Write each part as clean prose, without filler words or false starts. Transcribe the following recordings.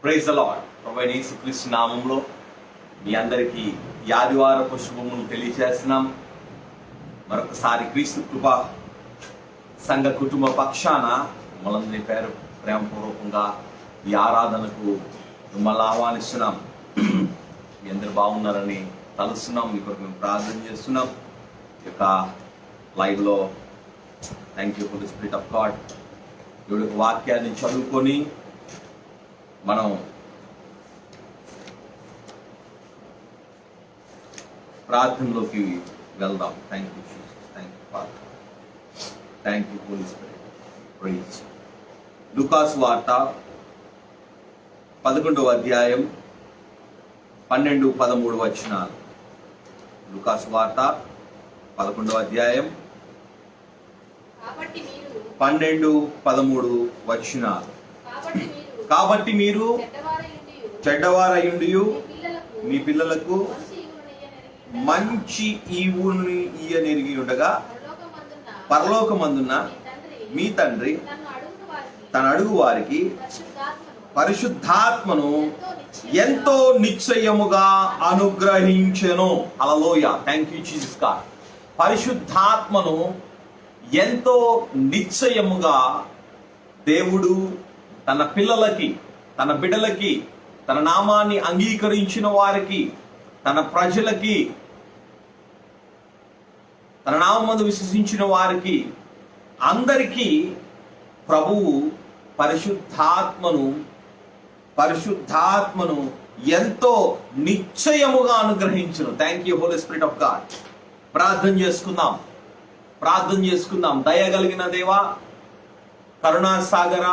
Praise the lord. ప్రభువైన యేసుక్రీస్తు నామములో మీ అందరికీ ఈ ఆదివారపు శుభములు తెలియజేస్తున్నాం. మరొకసారి క్రీస్తు కృప సంఘ కుటుంబ పక్షాన మిమ్మల్ని ప్రేమపూర్వకంగా ఈ ఆరాధనకు మిమ్మల్ని ఆహ్వానిస్తున్నాం. మీ అందరు బాగున్నారని తలుస్తున్నాం. మీ కొరకు మేము ప్రార్థన చేస్తున్నాం. ఈ యొక్క లైవ్లో thank you for the spirit of God. దేవుడి వాక్యాన్ని చదువుకొని మనం ప్రార్థనలోకి వెళ్దాం. Thank you Jesus, thank you father, thank you Holy Spirit. Praise. లూకాసు వార్త 11వ అధ్యాయం 12-13 వచనాలు. లూకాసు వార్త 11వ అధ్యాయం 12-13 వచనాలు. కాబట్టి మీరు చెడ్డవారయుండియు మీ పిల్లలకు మంచి ఈవుని ఇయ్యనెరిగి ఉండగా పరలోకమందున్న మీ తండ్రి తన అడుగు వారికి పరిశుద్ధాత్మను ఎంతో నిశ్చయముగా అనుగ్రహించెను. హల్లెలూయా. Thank you Jesus God. పరిశుద్ధాత్మను ఎంతో నిశ్చయముగా దేవుడు తన పిల్లలకి, తన బిడ్డలకి, తన నామాన్ని అంగీకరించిన వారికి, తన ప్రజలకి, తన నామమందు విశ్వసించిన వారికి అందరికీ ప్రభువు పరిశుద్ధాత్మను ఎంతో నిశ్చయముగా అనుగ్రహించును. Thank you Holy Spirit of God. ప్రార్థన చేసుకుందాం. దయగలిగిన దేవా, కరుణా సాగర,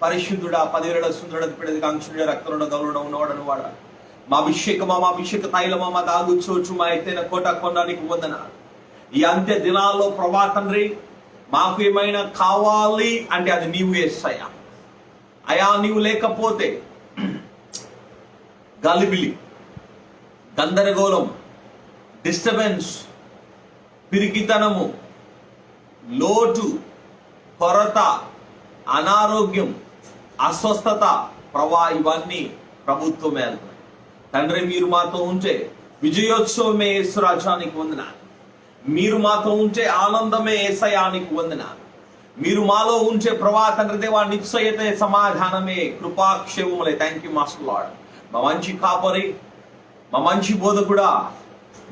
పరిశుద్ధుడా, 10,000 సుందరుడ, పిడది కాంక్షుడ, రక్తరుడ, గౌరుడ ఉన్నవాడను వాడ, మా అభిషేక తైలమా, మా దాగుచోచు, మా ఎత్తైన కోట కొనడానికి వందన. ఈ అంత్య దినాల్లో ప్రభా తండ్రి, మాకు ఏమైనా కావాలి అంటే అది నీవు యేసయ్యా. అయా, నీవు లేకపోతే గలిబిలి, గందరగోళం, డిస్టర్బెన్స్, పిరికితనము, లోటు, కొరత, అనారోగ్యం, అస్వస్థత, ప్రభా ఇవన్నీ ప్రభుత్వమే వెళ్తాయి. తండ్రి, మీరు మాతో ఉంటే విజయోత్సవమే యేసురాజానికి వందన. మీరు మాతో ఉంటే ఆనందమే యేసయ్యానికి వందన. మీరు మాలో ఉంటే ప్రభా తండ్రి దేవా నిశ్చయతే, సమాధానమే, కృపాక్షేమములే. Thank you master Lord. మా మంచి కాపరి, మా మంచి బోధకుడా,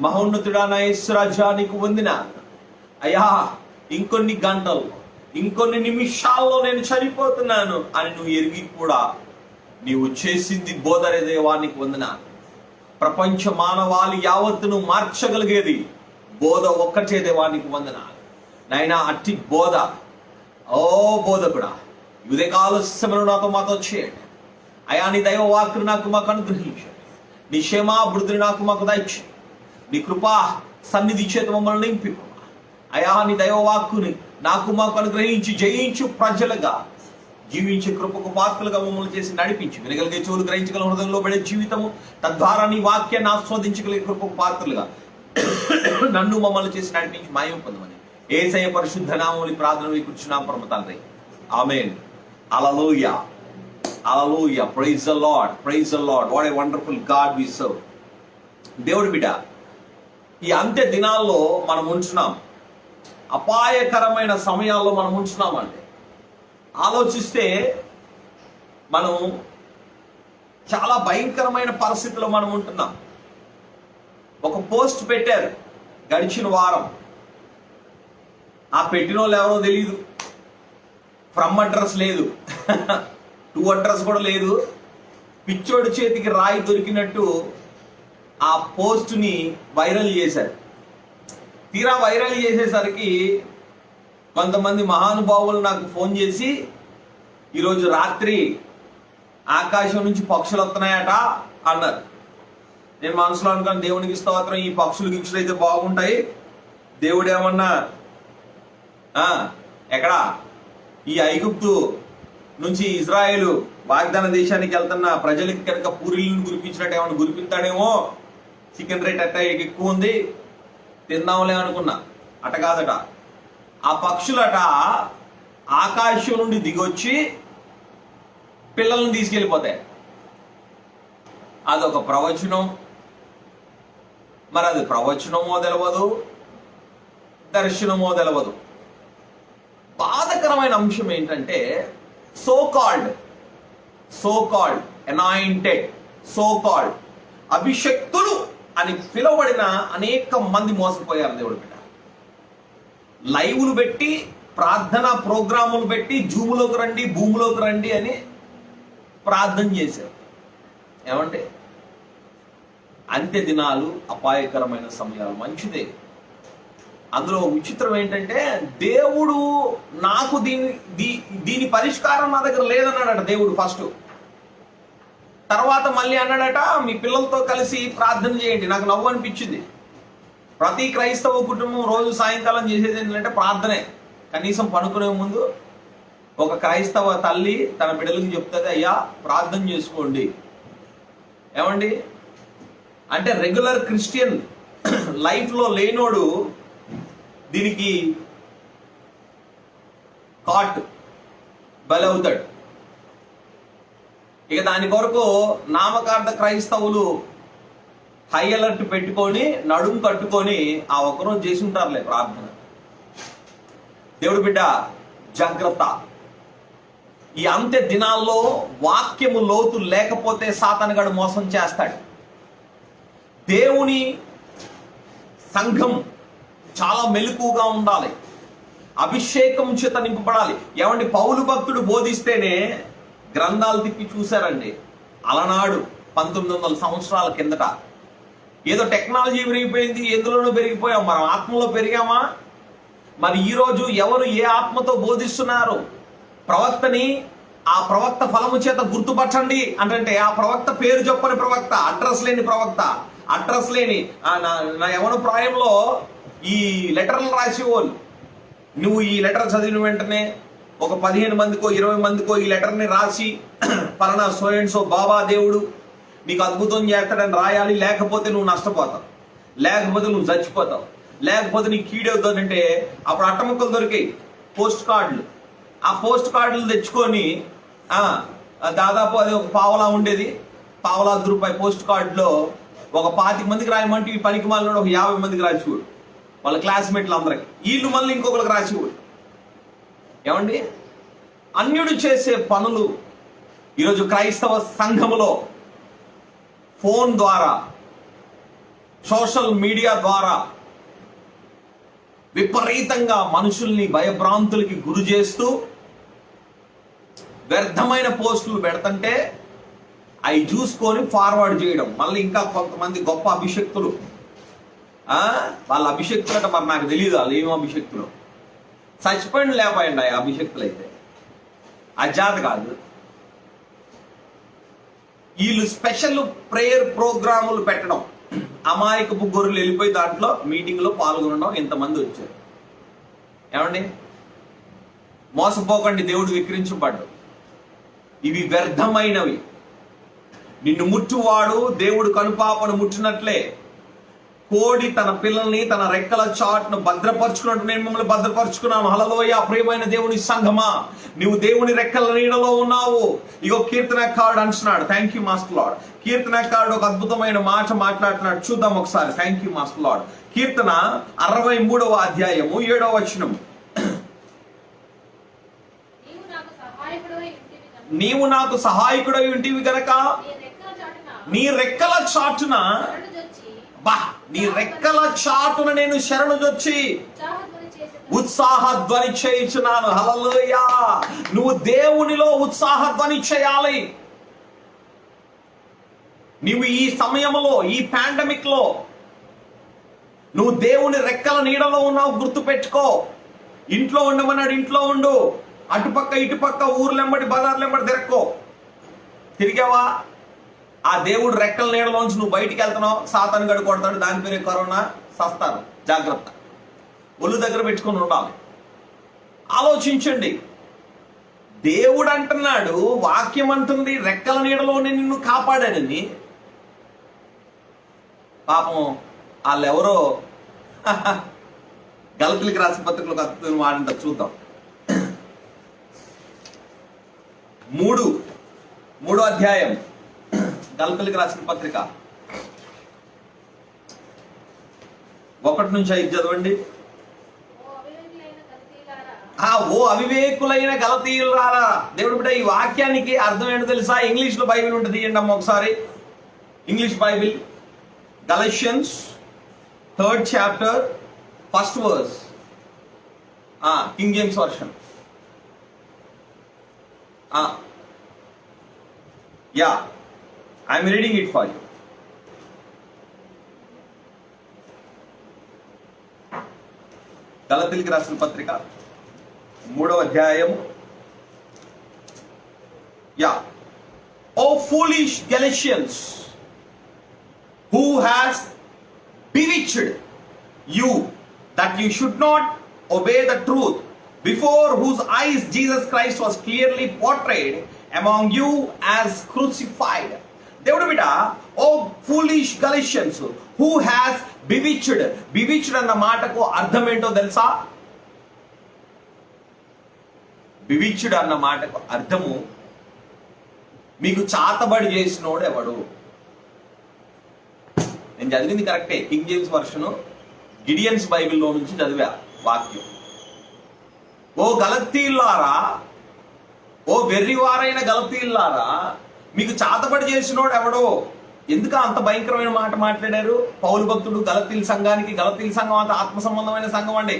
మహోన్నతుడా నా యేసురాజానికి వందన. అయ్యా, ఇంకొన్ని గంటలు, ఇంకొన్ని నిమిషాల్లో నేను చనిపోతున్నాను అని నువ్వు ఎరిగి కూడా నీవు చేసింది బోధరే దేవానికి వందన. ప్రపంచ మానవాళి యావత్తును మార్చగలిగేది బోధ ఒక్కటే దేవానికి వందన. నాయనా, అట్టి బోధ, ఓ బోధకుడా, ఉదయకాల సమయంలో మాతో చేయండి. అయా, నీ దైవ వాక్కును మాకు అనుగ్రహించండి. నీ క్షేమాభివృద్ధిని మాకు దయచేయండి. నీ కృపా సన్నిధి చేత మమ్మల్ని నింపి అయా, నీ దైవ వాక్కుని మాకు అనుగ్రహించి జయించు ప్రజలుగా జీవించే కృపకు పాత్రలుగా మమ్మల్ని చేసి నడిపించి, వినగలిగే చెవులు, గ్రహించగల హృదయంలో పడే జీవితము, తద్వారా నీ వాక్యాన్ని ఆస్వాదించగలిగే కృపకు పాత్రలుగా నన్ను మమ్మల్ని చేసి నడిపించి మాయం పొందమని యేసయ్య పరిశుద్ధ నామములో ప్రార్థన కూర్చున్నాం పరమ తండ్రి. ఆమేన్. హల్లెలూయా, హల్లెలూయా. Praise the Lord, praise the Lord. What a wonderful God we serve. దేవుడి బిడ్డ, ఈ అంత్య దినాల్లో మనం ఉంటున్నాం. అపాయకరమైన సమయాల్లో మనం ఉంటున్నామంటే ఆలోచిస్తే మనం చాలా భయంకరమైన పరిస్థితిలో మనం ఉంటున్నాం. ఒక పోస్ట్ పెట్టారు గడిచిన వారం. ఆ పెట్టిన వాళ్ళు ఎవరో తెలియదు. ఫ్రమ్ అడ్రస్ లేదు, టు అడ్రస్ కూడా లేదు. పిచ్చోడి చేతికి రాయి దొరికినట్టు ఆ పోస్ట్ని వైరల్ చేశారు. తీరా వైరల్ చేసేసరికి కొంతమంది మహానుభావులు నాకు ఫోన్ చేసి, ఈరోజు రాత్రి ఆకాశం నుంచి పక్షులు వస్తున్నాయట అన్నారు. నేను మనసులో అనుకున్నాను, దేవునికి స్తోత్రం, ఈ పక్షులు గిక్షులు అయితే బాగుంటాయి. దేవుడు ఏమన్నా ఎక్కడా ఈ ఐగుప్తు నుంచి ఇజ్రాయేలు వాగ్దాన దేశానికి వెళ్తున్న ప్రజలకి కనుక పూరీలను గురిపించినట్టు ఏమన్నా గురిపిస్తాడేమో, చికెన్ రేట్ అట్ట ఎక్కువ ఉంది, తిందాంలే అనుకున్నా. అట కాదట, ఆ పక్షులట ఆకాశం నుండి దిగొచ్చి పిల్లల్ని తీసుకెళ్ళిపోతాయి. అదొక ప్రవచనం. మరి అది ప్రవచనమో తెలవదు, దర్శనమో తెలవదు. బాధకరమైన అంశం ఏంటంటే so called anointed, so called అభిషక్తులు అని పిలువబడిన అనేక మంది మోసపోయారు. దేవుడు బిడ్డ లైవ్లు పెట్టి, ప్రార్థన ప్రోగ్రాములు పెట్టి, జూములోకి రండి, భూమిలోకి రండి అని ప్రార్థన చేశారు. ఏమంటే అంత్య దినాలు అపాయకరమైన సమయాలు. మంచిదే. అందులో విచిత్రం ఏంటంటే దేవుడు నాకు దీని పరిష్కారం నా దగ్గర లేదన్నాడట దేవుడు ఫస్ట్. తర్వాత మళ్ళీ అన్నాడట మీ పిల్లలతో కలిసి ప్రార్థన చేయండి. నాకు నవ్వు అనిపించింది. ప్రతి క్రైస్తవ కుటుంబం రోజు సాయంకాలం చేసేది ఏంటంటే ప్రార్థనే. కనీసం పనుకునే ముందు ఒక క్రైస్తవ తల్లి తన బిడ్డలకు చెప్తుంది, అయ్యా ప్రార్థన చేసుకోండి. ఏమండి అంటే రెగ్యులర్ క్రిస్టియన్ లైఫ్లో లేనోడు దీనికి కాట్ బలవుతాడు. ఇక దాని కొరకు నామకార్థ క్రైస్తవులు హై అలర్ట్ పెట్టుకొని నడుం కట్టుకొని ఆ ఒక్కరోజు చేసి ఉంటారులే ప్రార్థన. దేవుడు బిడ్డ జాగ్రత్త. ఈ అంత్య దినాల్లో వాక్యము లోతు లేకపోతే సాతానుగాడు మోసం చేస్తాడు. దేవుని సంఘం చాలా మెలకుగా ఉండాలి, అభిషేకం చేత నింపబడాలి. ఏమండి పౌలు భక్తుడు బోధిస్తేనే గ్రంథాలు తిప్పి చూశారండి. అలనాడు 1900 సంవత్సరాల కిందట. ఏదో టెక్నాలజీ పెరిగిపోయింది, ఎందులోనూ పెరిగిపోయాం, మనం ఆత్మలో పెరిగామా? మరి ఈరోజు ఎవరు ఏ ఆత్మతో బోధిస్తున్నారు? ప్రవక్తని ఆ ప్రవక్త ఫలము చేత గుర్తుపట్టండి అంటే ఆ ప్రవక్త పేరు చెప్పని ప్రవక్త, అడ్రస్ లేని ప్రవక్త, అడ్రస్ లేని నా యవన ప్రాయంలో ఈ లెటర్లు రాసేవాళ్ళు. నువ్వు ఈ లెటర్ చదివిన వెంటనే ఒక 15 మందికో 20 మందికో ఈ లెటర్ని రాసి పలానా సో అండ్ సో బాబా దేవుడు నీకు అద్భుతం చేస్తాడని రాయాలి. లేకపోతే నువ్వు నష్టపోతావు, లేకపోతే నువ్వు చచ్చిపోతావు, లేకపోతే నీకు కీడవుతుందంటే అప్పుడు అట్టముక్కలు దొరికాయి పోస్ట్ కార్డులు. ఆ పోస్ట్ కార్డులు తెచ్చుకొని దాదాపు అది ఒక పావలా ఉండేది. పావలా రూపాయి పోస్ట్ కార్డులో ఒక 25 మందికి రాయమంటే ఈ పనికి మళ్ళీ ఒక 50 మందికి రాసివాడు, వాళ్ళ క్లాస్మేట్లు అందరికి. వీళ్ళు మళ్ళీ ఇంకొకరికి రాసివాడు. ఏమండి అన్యుడు చేసే పనులు ఈరోజు క్రైస్తవ సంఘములో ఫోన్ ద్వారా, సోషల్ మీడియా ద్వారా విపరీతంగా మనుషుల్ని భయభ్రాంతులకి గురి చేస్తూ వ్యర్థమైన పోస్టులు పెడుతుంటే అవి చూసుకొని ఫార్వర్డ్ చేయడం. మళ్ళీ ఇంకా కొంతమంది గొప్ప అభిషక్తులు, వాళ్ళ అభిషక్తులు అంటే మరి నాకు తెలియదు వాళ్ళు ఏమో అభిషక్తులు, సస్పెండ్ లేకపోయండి ఆ అభిషక్తులు అయితే, అజాత కాదు. వీళ్ళు స్పెషల్ ప్రేయర్ ప్రోగ్రాములు పెట్టడం, అమాయకపు గొర్రెలు వెళ్ళిపోయి దాంట్లో మీటింగ్లో పాల్గొనడం, ఇంతమంది వచ్చారు. ఏమండి మోసపోకండి, దేవుడు విక్రించబడ్డు. ఇవి వ్యర్థమైనవి. నిన్ను ముట్టువాడు దేవుడు కనుపాపను ముట్టినట్లే కోడి తన పిల్లల్ని తన రెక్కల చాటును భద్రపరుచుకున్నట్టు నేను మిమ్మల్ని భద్రపరుచుకున్నాను. హల్లెలూయా. ప్రియమైన దేవుని సంఘమా, నువ్వు దేవుని రెక్కల నీడలో ఉన్నావు. ఇగో కీర్తనకారుడు అంటున్నాడు. Thank you master Lord. కీర్తనకారుడు ఒక అద్భుతమైన మాట మాట్లాడుతున్నాడు. చూద్దాం ఒకసారి. Thank you master Lord. కీర్తన 63వ అధ్యాయము 7వ వచనం. నీవు నాకు సహాయకుడై ఉంటివి గనక నీ రెక్కల చాటున నీ రెక్కల చాటున నేను శరణుజొచ్చి ఉత్సాహ ధ్వని చేయించున్నాను. హల్లెలూయా. నువ్వు దేవునిలో ఉత్సాహ ధ్వని చేయాలి. నువ్వు ఈ సమయంలో, ఈ పాండమిక్ లో నువ్వు దేవుని రెక్కల నీడలో ఉన్నావు. గుర్తు పెట్టుకో. ఇంట్లో ఉండమన్నాడు, ఇంట్లో ఉండు. అటుపక్క ఇటుపక్క ఊర్లెంబడి బజార్లెంబడి తిరక్కో. తిరిగావా? ఆ దేవుడు రెక్కల నీడలోంచి నువ్వు బయటికి వెళ్తున్నావు, సాతాను గడి కొడతాడు. దాని పేరే కరోనా. సస్తారు. జాగ్రత్త. ఒళ్ళు దగ్గర పెట్టుకుని ఉండాలి. ఆలోచించండి. దేవుడు అంటున్నాడు, వాక్యం అంటుంది రెక్కల నీడలోనే నిన్ను కాపాడానని. పాపం వాళ్ళెవరో గలతీలకు రాసిన పత్రికలకు అద్భుతం వాడంట. చూద్దాం. 3వ అధ్యాయం గలతీయులకు రాసిన పత్రిక 1-5 చదవండి. ఓ అవివేకులైన గలతీయులారా. దేవుడు బిడ్డ, ఈ వాక్యానికి అర్థం ఏంటో తెలుసా? ఇంగ్లీష్ లో బైబిల్ ఉంటుంది, తీయండి అమ్మ ఒకసారి. English Bible, Galatians 3rd chapter 1st verse, King James version. I'm reading it for you. గలతీయులకు రాసిన పత్రిక 3వ అధ్యాయం. ఓ foolish Galatians, who has bewitched you that you should not obey the truth, before whose eyes Jesus Christ was clearly portrayed among you as crucified. దేవుడు బిడ్డ, ఓ foolish Galatians, who has బివిచ్డ్. బివిచ్డ్ అన్న మాటకు అర్థం ఏంటో తెలుసా? బివిచ్డ్ అన్న మాటకు అర్థము, మీకు చాతబడి చేసినోడు ఎవడు. నేను చదివింది కరెక్టే, కింగ్ జేమ్స్ వర్షను, గిడియన్స్ బైబిల్లో నుంచి చదివా వాక్యం. ఓ గలతీయులారా, ఓ వెర్రివారైన గలతీయులారా, మీకు చాతబడి చేసినోడు ఎవడో. ఎందుకు అంత భయంకరమైన మాట మాట్లాడారు పౌలు భక్తుడు గలతీయుల సంఘానికి? గలతీయుల సంఘం అంత ఆత్మ సంబంధమైన సంఘం అండి,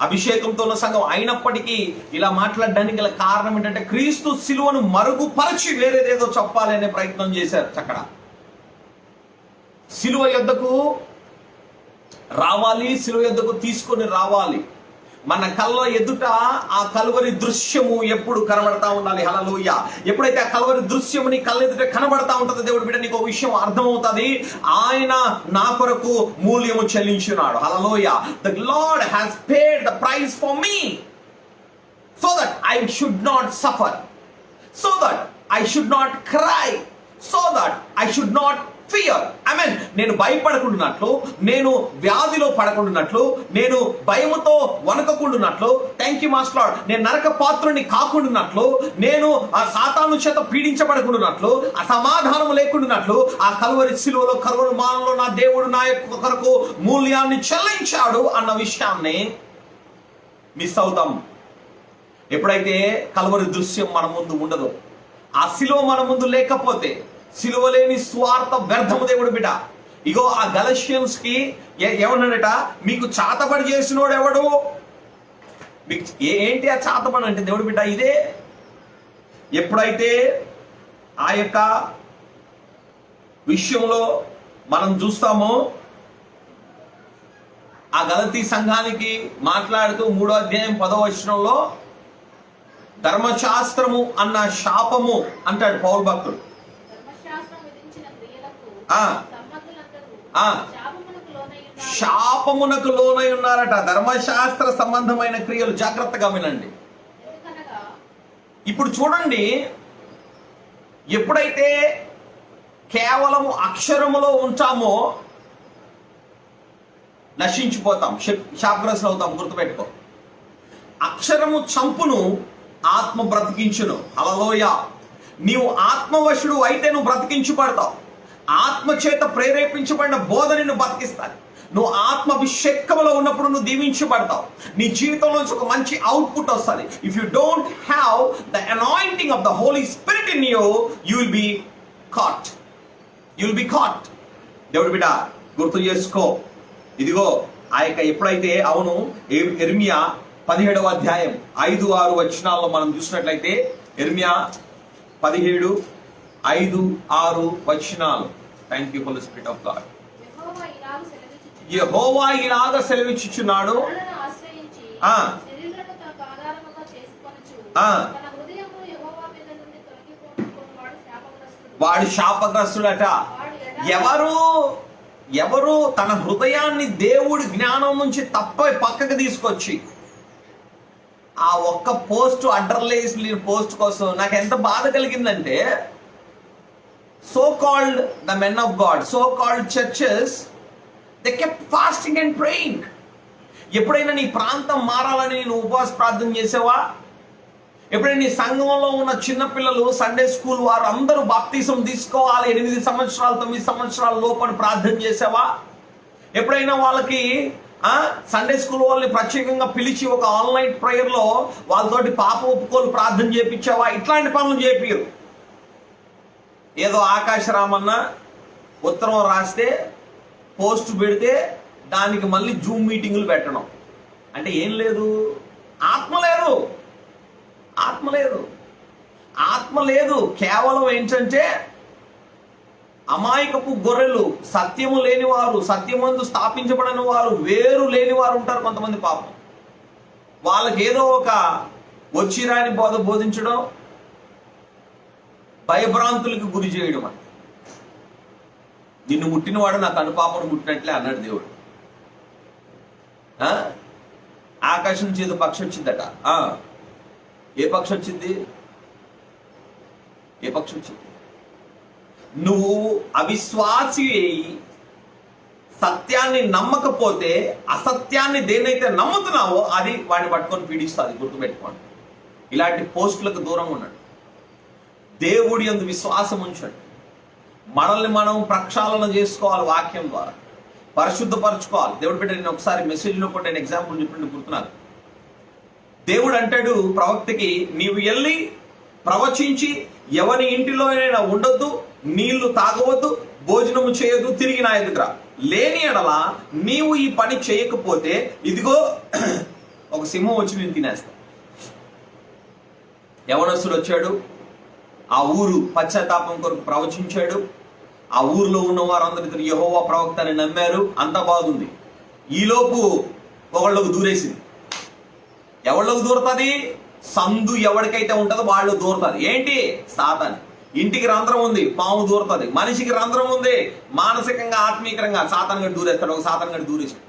అభిషేకంతో ఉన్న సంఘం. అయినప్పటికీ ఇలా మాట్లాడడానికి గల కారణం ఏంటంటే, క్రీస్తు శిలువను మరుగుపరచి వేరేదేదో చెప్పాలి అనే ప్రయత్నం చేశారు. చక్కడ శిలువ యొద్దకు రావాలి, శిలువ యొద్దకు తీసుకొని రావాలి. మన కళ్ళ ఎదుట ఆ కలువరి దృశ్యము ఎప్పుడు కనబడతా ఉండాలి. హల్లెలూయా. ఎప్పుడైతే ఆ కలువరి దృశ్యము నీ కళ్ళ ఎదుట కనబడతా ఉంటుంది, దేవుడి బిడ్డ నీకు ఒక విషయం అర్థమవుతుంది, ఆయన నా కొరకు మూల్యము చెల్లించున్నాడు. హల్లెలూయా. The Lord has paid the price for me, so that I should not suffer, so that I should not cry, so that I should not fear. ఆమేన్. నేను భయపడకుండానట్లు, నేను వ్యాధిలో పడకుండానట్లు, నేను భయముతో వణకకుండానట్లు, థ్యాంక్ యూ మాస్టర్ లార్డ్, నేను నరక పాత్రుని కాకుండానట్లు, నేను ఆ సాతాను చేత పీడించబడకుండానట్లు, ఆ సమాధానం లేకుండానట్లు, ఆ కలువరి శిలువలో కలువరి మానంలో నా దేవుడు నా యొక్క కొరకు మూల్యాన్ని చెల్లించాడు అన్న విషయాన్ని మిస్ అవుతాం ఎప్పుడైతే కలువరి దృశ్యం మన ముందు ఉండదు. ఆ శిలువ మన ముందు లేకపోతే, సిలువ లేని స్వార్థ వ్యర్థము దేవుడు బిడ్డ. ఇగో ఆ గలషియన్స్ కి ఏమన్నాడట? మీకు చాతబడి చేసినోడు ఎవడు? మీకు ఏంటి ఆ చాతబడి అంటే దేవుడు బిడ్డ ఇదే. ఎప్పుడైతే ఆ యొక్క విషయంలో మనం చూస్తామో, ఆ గలతీ సంఘానికి మాట్లాడుతూ 3వ అధ్యాయం 10వ వచనంలో ధర్మశాస్త్రము అన్న శాపము అంటాడు పౌలు భక్తుడు. శాపమునకు లోనై ఉన్నారట. ధర్మశాస్త్ర సంబంధమైన క్రియలు. జాగ్రత్తగా వినండి. ఇప్పుడు చూడండి, ఎప్పుడైతే కేవలము అక్షరములో ఉంటామో నశించిపోతాం, శాపగ్రస్తులు అవుతాం. గుర్తుపెట్టుకో, అక్షరము చంపును, ఆత్మ బ్రతికించును. హల్లెలూయా. నీవు ఆత్మవశుడు అయితే నువ్వు బ్రతికించబడతావు. ఆత్మ చేత ప్రేరేపించబడిన బోధ నిన్ను బతికిస్తాను. నువ్వు ఆత్మాభిషేకములో ఉన్నప్పుడు నువ్వు దీవించబడతావు. నీ జీవితంలోంచి ఒక మంచి అవుట్పుట్ వస్తుంది. If you don't have the anointing of the Holy Spirit in you, you will be caught. You will be caught. దేవుడి బిడ్డ గుర్తు చేసుకో. ఇదిగో ఆ యొక్క ఎప్పుడైతే అవును యెర్మియా 17వ అధ్యాయం 5-6 వచనాల్లో మనం చూసినట్లయితే, యెర్మియా 17:5-6 వచనాలు. Thank you Holy Spirit of God. యెహోవా ఇలాగ సెలవిచ్చుచున్నాడు, వాడు శాపగ్రస్తుడట. ఎవరు తన హృదయాన్ని దేవుడి జ్ఞానం నుంచి పక్కకు తీసుకొచ్చి ఆ ఒక్క పోస్ట్ అండర్లైన్ పోస్ట్ కోసం నాకు ఎంత బాధ కలిగిందంటే, so called the men of God, so called churches, they kept fasting and praying. ఎప్పుడైనా నీ ప్రాంతం మారాలని నేను ఉపవాస ప్రార్థన చేసావా? ఎప్పుడైనా నీ సంఘంలో ఉన్న చిన్నపిల్లలు సండే స్కూల్ వారు అందరూ బాప్తిసం తీసుకోవాలి 8 సంవత్సరాలు 9 సంవత్సరాల లోపల ప్రార్థన చేసావా? ఎప్పుడైనా వాళ్ళకి సండే స్కూల్ వాళ్ళని ప్రత్యేకంగా పిలిచి ఒక ఆన్లైన్ ప్రేయర్లో వాళ్ళతోటి పాప ఒప్పుకోలు ప్రార్థన చేపించావా? ఇట్లాంటి పనులు చేపిరు. ఏదో ఆకాశరామన్న ఉత్తరం రాస్తే పోస్ట్ పెడితే దానికి మళ్ళీ జూమ్ మీటింగులు పెట్టడం అంటే ఏం లేదు, ఆత్మ లేదు, ఆత్మ లేదు, ఆత్మ లేదు. కేవలం ఏంటంటే అమాయకపు గొర్రెలు, సత్యము లేనివారు, సత్యమందు స్థాపించబడిన వారు, వేరు లేని వారు ఉంటారు కొంతమంది. పాపం వాళ్ళకి ఏదో ఒక వచ్చిరాని బోధించడం, భయభ్రాంతులకు గురి చేయడం. అని నిన్ను ముట్టినవాడు నాకు అనుపాపను ముట్టినట్లే అన్నాడు దేవుడు. ఆకాశం నుంచి ఏదో పక్షి వచ్చిందట. ఏ పక్షి వచ్చింది? ఏ పక్షి వచ్చింది? నువ్వు అవిశ్వాసి సత్యాన్ని నమ్మకపోతే, అసత్యాన్ని దేనైతే నమ్ముతున్నావో అది వాడిని పట్టుకొని పీడిస్తుంది. గుర్తుపెట్టుకోండి. ఇలాంటి పోస్టులకు దూరంగా ఉన్నాడు. దేవుడి యందు విశ్వాసం ఉంచండి. మనల్ని మనం ప్రక్షాళన చేసుకోవాలి, వాక్యం ద్వారా పరిశుద్ధపరచుకోవాలి. దేవుడు బిడ్డ, నేను ఒకసారి మెసేజ్లో కూడా నేను ఎగ్జాంపుల్ చెప్పినట్టు గుర్తున్నాను. దేవుడు అంటాడు ప్రవక్తకి, నీవు వెళ్ళి ప్రవచించి ఎవరి ఇంటిలో అయినా ఉండొద్దు, నీళ్లు తాగవద్దు, భోజనము చేయొద్దు, తిరిగి నా ఎదుట లేని ఎడల నీవు ఈ పని చేయకపోతే ఇదిగో ఒక సింహం వచ్చి నేను తినేస్తా. యవనస్తుడు వచ్చాడు, ఆ ఊరు పశ్చాత్తాపం కొరకు ప్రవచించాడు. ఆ ఊరిలో ఉన్న వారందరూ యెహోవా ప్రవక్త అని నమ్మారు. అంతా బాగుంది. ఈలోపు ఒకళ్ళకు దూరేసింది. ఎవళ్ళకు దూరుతుంది? సందు ఎవరికైతే ఉంటుందో వాళ్ళు దూరుతుంది. ఏంటి? సాతాను. ఇంటికి రంధ్రం ఉంది, పాము దూరుతుంది. మనిషికి రంధ్రం ఉంది, మానసికంగా ఆత్మీయంగా సాతానుగా దూరేస్తాడు. ఒక సాతానుగా దూరేసాడు.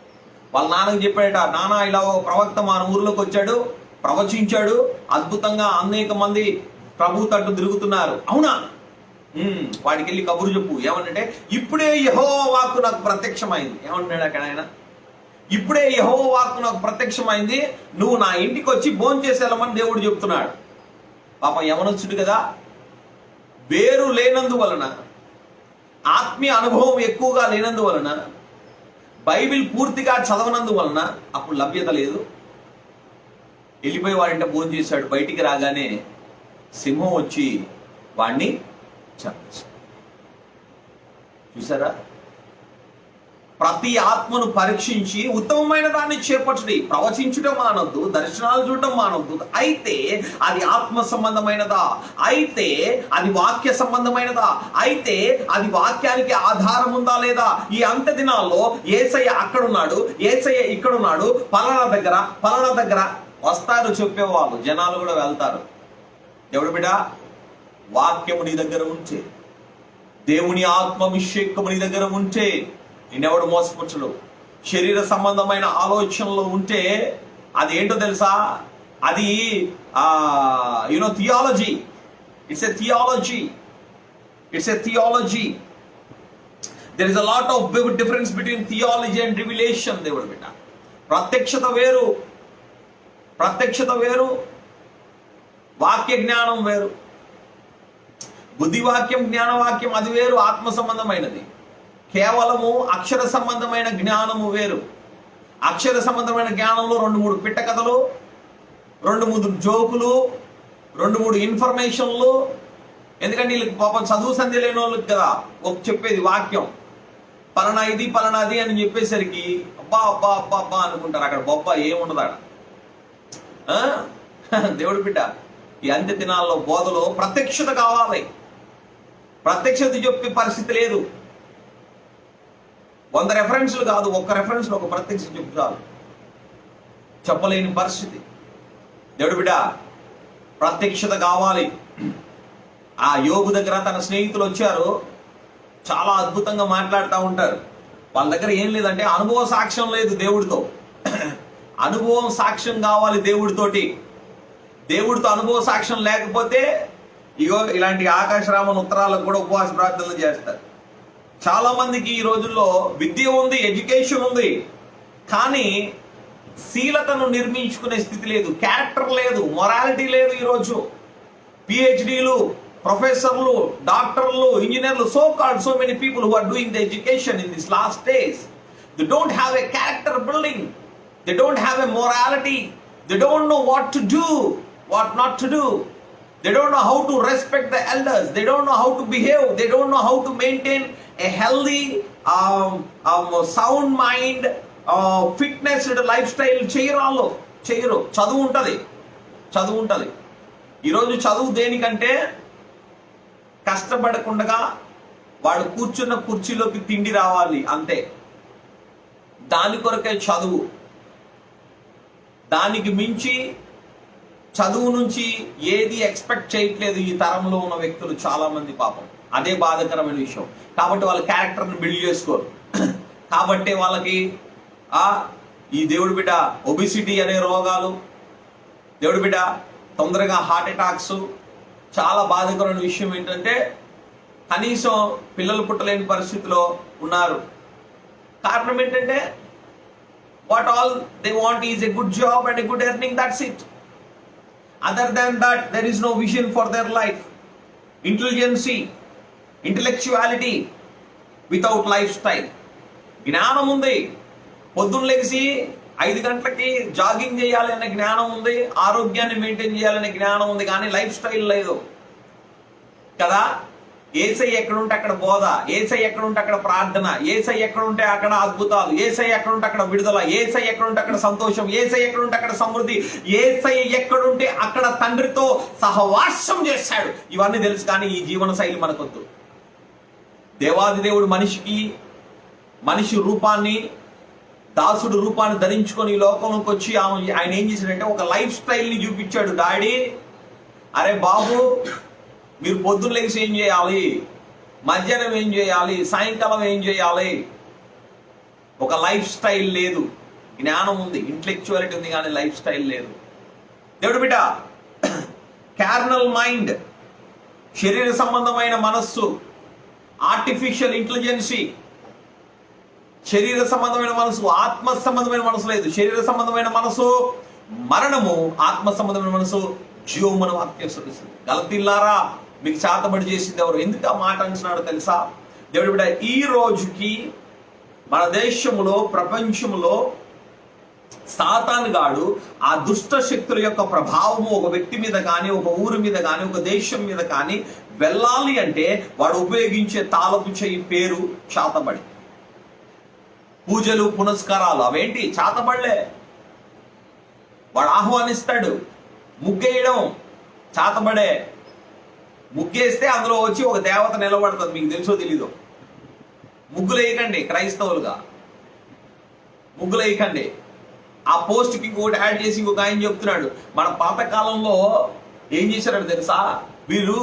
వాళ్ళ నాన్నకి చెప్పాడట, నాన్న ఇలా ఒక ప్రవక్త మన ఊర్లోకి వచ్చాడు, ప్రవచించాడు, అద్భుతంగా అనేక మంది ప్రభు తట్టు తిరుగుతున్నారు. అవునా? వాడికి వెళ్ళి కబురు చెప్పు. ఏమనంటే, ఇప్పుడే యెహోవా వాక్కు నాకు ప్రత్యక్షమైంది. ఏమంటున్నాడు అక్కడ ఆయన? ఇప్పుడే యెహోవా వాక్కు నాకు ప్రత్యక్షమైంది, నువ్వు నా ఇంటికి వచ్చి భోంచేసి వెళ్ళమని దేవుడు చెప్తున్నాడు. పాపం యవనొచ్చుడు కదా, వేరు లేనందువలన, ఆత్మీయ అనుభవం ఎక్కువగా లేనందువలన, బైబిల్ పూర్తిగా చదవనందువలన అప్పుడు లభ్యత లేదు. వెళ్ళిపోయి వాడింట భోజనం చేశాడు. బయటికి రాగానే సింహం వచ్చి వాడిని చంపేశాడు. చూసారా? ప్రతి ఆత్మను పరీక్షించి ఉత్తమమైన దాన్ని చేపట్టడి. ప్రవచించడం మానొద్దు, దర్శనాలు చూడటం మానొద్దు. అయితే అది ఆత్మ సంబంధమైనదా? అయితే అది వాక్య సంబంధమైనదా? అయితే అది వాక్యానికి ఆధారం ఉందా లేదా? ఈ అంత్య దినాల్లో యేసయ్య అక్కడున్నాడు, యేసయ్య ఇక్కడున్నాడు, పలానా దగ్గర వస్తారు చెప్పేవాళ్ళు. జనాలు కూడా వెళ్తారు. దేవుడు బిడ్డ, వాక్యము నీ దగ్గర ఉంటే, దేవుని ఆత్మాభిషేకము నీ దగ్గర ఉంటే నిన్నెవడు మోసపుచ్చడు. శరీర సంబంధమైన ఆలోచనలు ఉంటే అది ఏంటో తెలుసా? అది theology. It's a theology. It's a theology. There is a lot of difference between theology and revelation. దేవుడు బిడ్డ, ప్రత్యక్షత వేరు, ప్రత్యక్షత వేరు, వాక్య జ్ఞానం వేరు. బుద్ధివాక్యం, జ్ఞానవాక్యం అది వేరు, ఆత్మ సంబంధమైనది. కేవలము అక్షర సంబంధమైన జ్ఞానము వేరు. అక్షర సంబంధమైన జ్ఞానంలో 2-3 పిట్ట కథలు, 2-3 జోకులు, 2-3 ఇన్ఫర్మేషన్లు. ఎందుకంటే వీళ్ళకి పాపం చదువు సంధి లేని వాళ్ళకి కదా ఒక చెప్పేది వాక్యం. పలానా ఇది పలానాది అని చెప్పేసరికి అబ్బా అబ్బా అబ్బా అబ్బా అనుకుంటారు. అక్కడ బొబ్బా ఏముండదు అక్కడ. దేవుడు బిడ్డ, ఈ అంత్య దినాల్లో బోధలో ప్రత్యక్షత కావాలి. ప్రత్యక్షత చెప్పే పరిస్థితి లేదు. 100 రెఫరెన్స్లు కాదు, ఒక్క రెఫరెన్స్లో ఒక ప్రత్యక్షత చెప్పు చాలు. చెప్పలేని పరిస్థితి. దేవుడు బిడ్డ, ప్రత్యక్షత కావాలి. ఆ యోబు దగ్గర తన స్నేహితులు వచ్చారు, చాలా అద్భుతంగా మాట్లాడుతూ ఉంటారు. వాళ్ళ దగ్గర ఏం లేదంటే అనుభవ సాక్ష్యం లేదు దేవుడితో. అనుభవం సాక్ష్యం కావాలి దేవుడితోటి. దేవుడితో అనుభవ సాక్ష్యం లేకపోతే ఇగో ఇలాంటి ఆకాశరామన్ ఉత్తరాలకు కూడా ఉపవాస ప్రార్థనలు చేస్తారు. చాలా మందికి ఈ రోజుల్లో విద్య ఉంది, ఎడ్యుకేషన్ ఉంది, కానీ శీలతను నిర్మించుకునే స్థితి లేదు, క్యారెక్టర్ లేదు, మొరాలిటీ లేదు. ఈరోజు పిహెచ్డీలు, ప్రొఫెసర్లు, డాక్టర్లు, ఇంజనీర్లు, so many people who are doing the education in this last days, they don't have a character building, they don't have a morality, they don't know what to do, what not to do, they don't know how to respect the elders, they don't know how to behave, they don't know how to maintain a healthy sound mind, fitness life style చేయరు. చదువు ఉంటుంది. ఈరోజు చదువు దేనికంటే కష్టపడకుండా వాడు కూర్చున్న కుర్చీలోకి తిండి రావాలి అంతే. దాని కొరకే చదువు. దానికి మించి చదువు నుంచి ఏది ఎక్స్పెక్ట్ చేయట్లేదు ఈ తరంలో ఉన్న వ్యక్తులు చాలా మంది. పాపం అదే బాధాకరమైన విషయం. కాబట్టి వాళ్ళ క్యారెక్టర్ని బిల్డ్ చేసుకోరు. కాబట్టి వాళ్ళకి ఈ దేవుడి బిడ్డ ఒబిసిటీ అనే రోగాలు, దేవుడి బిడ్డ తొందరగా హార్ట్ అటాక్స్. చాలా బాధాకరమైన విషయం ఏంటంటే కనీసం పిల్లలు పుట్టలేని పరిస్థితిలో ఉన్నారు. కారణం ఏంటంటే what all they want is a good job and a good earning, that's it. Other than that there is no vision for their life. Intellectuality without life style. జ్ఞానం ఉంది, పొద్దున్న లేచి 5 గంటలకి జాగింగ్ చేయాలి అనే జ్ఞానం ఉంది, ఆరోగ్యాన్ని మెయింటైన్ చేయాలనే జ్ఞానం ఉంది, కానీ లైఫ్ స్టైల్ లేదు కదా. ఏసై ఎక్కడుంటే అక్కడ బోధ, ఏసై ఎక్కడుంటే అక్కడ ప్రార్థన, ఏసై ఎక్కడుంటే అక్కడ అద్భుతాలు, ఏసై ఎక్కడుంటే అక్కడ విడుదల, ఏసై ఎక్కడుంటే అక్కడ సంతోషం, ఏసై ఎక్కడుంటే అక్కడ సమృద్ధి, ఏసై ఎక్కడుంటే అక్కడ తండ్రితో సహవాసం చేశాడు. ఇవన్నీ తెలుసు, కానీ ఈ జీవన శైలి మనకొద్దు. దేవాది దేవుడు మనిషి రూపాన్ని, దాసుడు రూపాన్ని ధరించుకొని ఈ లోకంలోకి వచ్చి ఆయన ఏం చేశాడంటే ఒక లైఫ్ స్టైల్ని చూపించాడు. డాడీ, అరే బాబు, మీరు పొద్దున్న లేచి ఏం చేయాలి, మధ్యాహ్నం ఏం చేయాలి, సాయంకాలం ఏం చేయాలి. ఒక లైఫ్ స్టైల్ లేదు. జ్ఞానం ఉంది, ఇంటెలెక్చువాలిటీ ఉంది, కానీ లైఫ్ స్టైల్ లేదు. దేవుడు బిడ్డ, క్యార్నల్ మైండ్, శరీర సంబంధమైన మనస్సు, ఆర్టిఫిషియల్ ఇంటెలిజెన్సీ. శరీర సంబంధమైన మనసు, ఆత్మ సంబంధమైన మనసు లేదు. శరీర సంబంధమైన మనసు మరణము, ఆత్మ సంబంధమైన మనసు జీవమును వాక్యం సూచిస్తుంది. గలతీయులారా, మీకు చేతబడి చేసింది ఎవరు? ఎందుకు ఆ మాట అంటున్నాడో తెలుసా? దేవుడి బిడ్డ, ఈ రోజుకి మన దేశంలో, ప్రపంచంలో సాతాను గాడు ఆ దుష్ట శక్తుల యొక్క ప్రభావము ఒక వ్యక్తి మీద కానీ, ఒక ఊరి మీద కానీ, ఒక దేశం మీద కానీ వెళ్ళాలి అంటే వాడు ఉపయోగించే తాళపు చెయ్యి పేరు చేతబడి. పూజలు, పునస్కారాలు అవేంటి? చాతబడలే. వాడు ఆహ్వానిస్తాడు. ముగ్గేయడం చాతబడే. ముగ్గేస్తే అందులో వచ్చి ఒక దేవత నిలబడుతుంది. మీకు తెలుసో తెలీదు. ముగ్గులు వేయకండి క్రైస్తవులుగా, ముగ్గులు వేయకండి. ఆ పోస్ట్కి ఇంకోటి యాడ్ చేసి ఇంకొక ఆయన చెప్తున్నాడు, మన పాతకాలంలో ఏం చేశారట తెలుసా? వీళ్ళు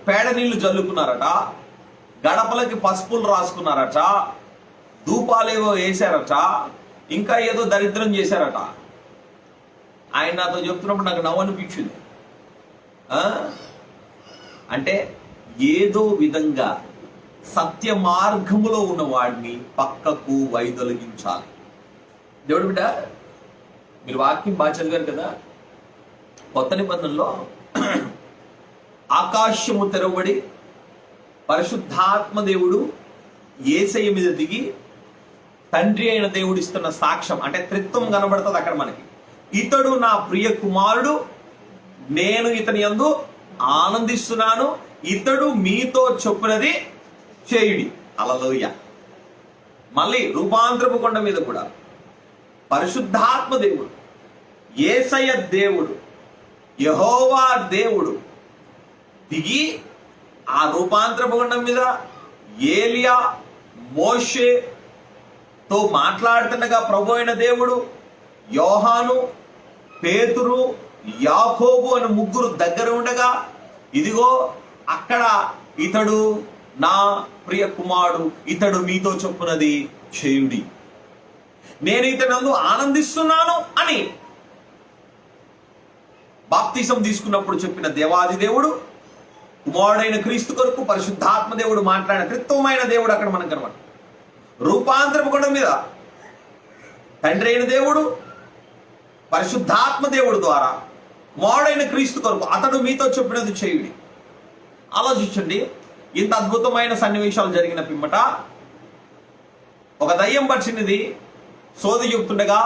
పేడ నీళ్లు జల్లుకున్నారట, గడపలకి పసుపులు రాసుకున్నారట, ధూపాలేవో వేశారట, ఇంకా ఏదో దరిద్రం చేశారట. ఆయన నాతో చెప్తున్నప్పుడు నాకు నవ్వు అనిపించింది. అంటే ఏదో విధంగా సత్య మార్గములో ఉన్న వాడిని పక్కకు వైదొలగించాలి. దేవుడు బిడ్డ, మీరు వాక్యం బాగా చదివారు కదా. కొత్త నిబంధనలో ఆకాశము తెరవబడి పరిశుద్ధాత్మ దేవుడు యేసయ్య మీద దిగి తండ్రి అయిన దేవుడు ఇస్తున్న సాక్ష్యం, అంటే త్రిత్వం కనబడుతుంది అక్కడ మనకి. ఇతడు నా ప్రియ కుమారుడు, నేను ఇతని యందు ఆనందిస్తున్నాను, ఇతడు మీతో చెప్పినది చేయుడి. హల్లెలూయా. మళ్ళీ రూపాంతరపు కొండ మీద కూడా పరిశుద్ధాత్మ దేవుడు, యేసయ్య దేవుడు, యెహోవా దేవుడు దిగి ఆ రూపాంతరపు కొండ మీద ఏలియా, మోషేతో మాట్లాడుతుండగా ప్రభు అయిన దేవుడు యోహాను, పేతురు, యాకోబు అని ముగ్గురు దగ్గర ఉండగా, ఇదిగో అక్కడ ఇతడు నా ప్రియ కుమారుడు, ఇతడు మీతో చెప్పునది చేయుడి, నేను ఇతనందు ఆనందిస్తున్నాను అని బాప్తిసం తీసుకున్నప్పుడు చెప్పిన దేవాది దేవుడు, కుమారుడైన క్రీస్తు కొరకు పరిశుద్ధాత్మ దేవుడు మాట్లాడిన త్రిత్వమైన దేవుడు అక్కడ మనకు కనబడు. రూపాంతరపు కొండ మీద తండ్రి అయిన దేవుడు, పరిశుద్ధాత్మ దేవుడు ద్వారా మోడైన క్రీస్తు కొరకు అతడు మీతో చెప్పినది చేయుడి. ఆలోచించండి, ఇంత అద్భుతమైన సన్నివేశాలు జరిగిన పిమ్మట ఒక దయ్యం పట్టినది సోది చెప్తుండగా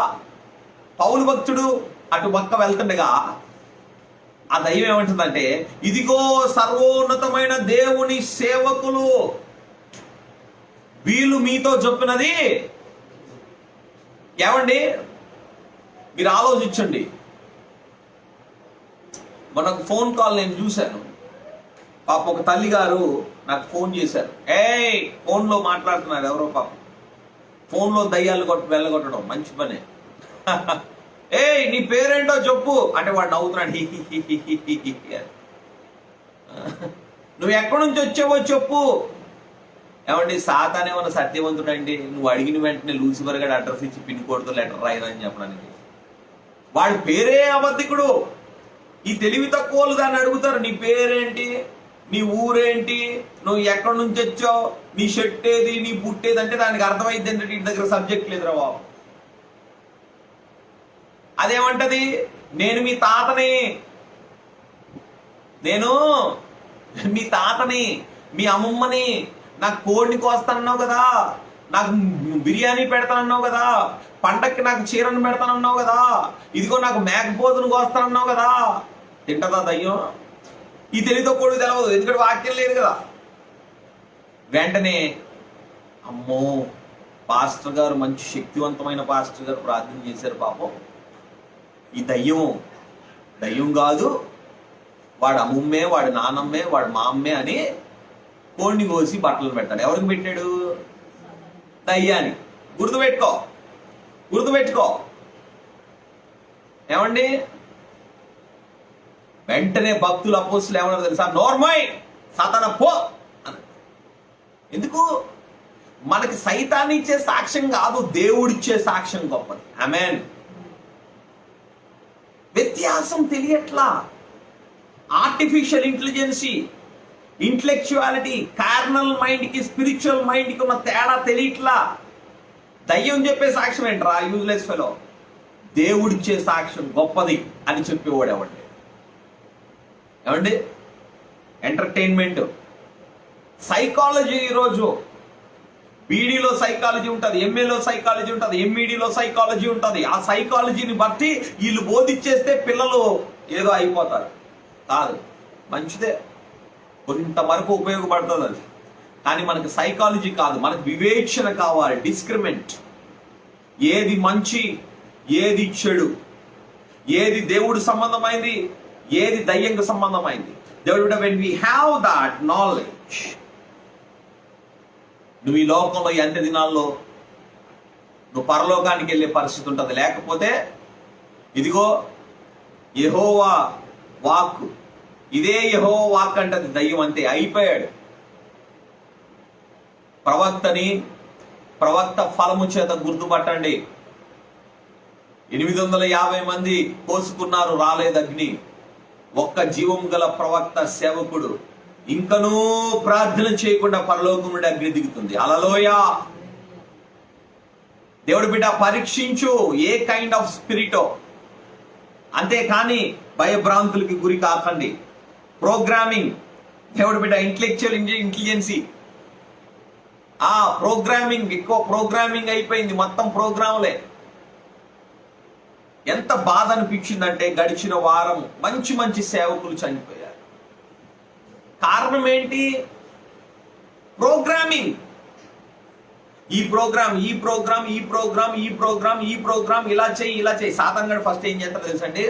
పౌలు భక్తుడు అటు పక్క వెళ్తుండగా ఆ దయ్యం ఏమంటుందంటే, ఇదిగో సర్వోన్నతమైన దేవుని సేవకులు వీళ్ళు మీతో చెప్పినది. ఏమండి, మీరు ఆలోచించండి. మనకు ఫోన్ కాల్ నేను చూశాను. పాప ఒక తల్లి గారు నాకు ఫోన్ చేశారు. ఫోన్లో మాట్లాడుతున్నారు ఎవరో పాపం. ఫోన్లో దయ్యాలు వెళ్ళగొట్టడం మంచి పనే. నీ పేరేంటో చెప్పు అంటే వాడు నవ్వుతున్నాడు. నువ్వు ఎక్కడి నుంచి వచ్చావో చెప్పు. ఏమండి, సాతాన్ ఏమన్నా సత్యవంతుడండి? నువ్వు అడిగిన వెంటనే లూసిఫర్ గడ అడ్రస్ ఇచ్చి పిన్ కోడ్తో లెటర్ రాయదని చెప్పడానికి. వాడి పేరే అబద్ధికుడు. ఈ తెలివి తక్కువలు దాన్ని అడుగుతారు, నీ పేరేంటి, నీ ఊరేంటి, నువ్వు ఎక్కడి నుంచి వచ్చావు, నీ షర్ట్ ఏది, నీ పుట్టేది అంటే దానికి అర్థమైంది ఏంటంటే ఇంటి దగ్గర సబ్జెక్ట్ లేదురా బాబు. అదేమంటది, నేను మీ తాతని, మీ అమ్మమ్మని, నాకు కోడిని కోస్తానన్నావు కదా, నాకు బిర్యానీ పెడతానన్నావు కదా, పండక్కి నాకు చీరను పెడతానన్నావు కదా, ఇదిగో నాకు మేకపోతును కోస్తానన్నావు కదా. తింటదా దయ్యం? ఈ తెలివితో కోడి తెలవదు, ఎందుకంటే వాక్యం లేదు కదా. వెంటనే అమ్మో, పాస్టర్ గారు, మంచి శక్తివంతమైన పాస్టర్ గారు ప్రార్థన చేశారు పాపం. ఈ దయ్యం కాదు, వాడు అమ్మమ్మే, వాడి నానమ్మే, వాడి మా అమ్మే అని కోడిని కోసి బట్టలు పెట్టాడు. ఎవరికి పెట్టాడు? దయ్యాన్ని. గుర్తుపెట్టుకో. ఏమండి, వెంటనే భక్తులు అపోస్తులు ఏమన్నారు తెలుసా? నోర్మై, సాతానా పో. ఎందుకు? మనకి సైతాన్ని ఇచ్చే సాక్ష్యం కాదు, దేవుడిచ్చే సాక్ష్యం గొప్పది. ఆమేన్. వ్యత్యాసం తెలియట్లా. ఆర్టిఫిషియల్ ఇంటెలిజెన్సీ, ఇంటలెక్చువాలిటీ, కార్నల్ మైండ్కి స్పిరిచువల్ మైండ్కి ఉన్న తేడా తెలియట్లా. దయ్యం చెప్పే సాక్ష్యం ఏంట్రా, యూజ్లెస్ ఫెలో. దేవుడిచ్చే సాక్ష్యం గొప్పది అని చెప్పేవాడు ఏమండి? Entertainment, psychology. ఈరోజు బీడీలో సైకాలజీ ఉంటుంది, ఎంఏలో సైకాలజీ ఉంటుంది, ఎంఈడీలో సైకాలజీ ఉంటుంది. ఆ సైకాలజీని బట్టి వీళ్ళు బోధించేస్తే పిల్లలు ఏదో అయిపోతారు. కాదు, మంచిదే, కొంతవరకు ఉపయోగపడుతుంది అది. కానీ మనకి సైకాలజీ కాదు, మనకు వివేచన కావాలి. డిస్క్రిమినెంట్, ఏది మంచి, ఏది చెడు, ఏది దేవుడు సంబంధమైంది, ఏది దయ్యంకు సంబంధమైంది. దేవుడు, when we have that knowledge, నువ్వు ఈ లోకంలో ఈ అంత్య దినాల్లో నువ్వు పరలోకానికి వెళ్ళే పరిస్థితి ఉంటుంది. లేకపోతే ఇదిగో యెహోవా వాక్కు, ఇదే యెహోవా వాక్ అంటది దయ్యం. అంతే, అయిపోయాడు. ప్రవక్త ఫలము చేత గుర్తుపట్టండి. 850 మంది కోసుకున్నారు, రాలేదు అగ్ని. ఒక్క జీవం గల ప్రవక్త సేవకుడు ఇంకనూ ప్రార్థన చేయకుండా పరలోకం నుండి అగ్ని దిగుతుంది. హల్లెలూయా. దేవుడి బిడ్డ, పరీక్షించు ఏ కైండ్ ఆఫ్ స్పిరిటో. అంతేకాని భయభ్రాంతులకి గురి కాకండి. ప్రోగ్రామింగ్, దేవుడి బిడ్డ, ఇంటెలెక్చువల్ ఇంటెలిజెన్సీ, ప్రోగ్రామింగ్, ఎక్కువ ప్రోగ్రామింగ్ అయిపోయింది. మొత్తం ప్రోగ్రాములే. ఎంత బాధ అనిపించిందంటే గడిచిన వారం మంచి సేవకులు చనిపోయారు. కారణం ఏంటి? ప్రోగ్రామింగ్. ఈ ప్రోగ్రామ్ ఇలా చేయి. సాతాన్ గడు ఫస్ట్ ఏం చేస్తాడు తెలుసా అండి?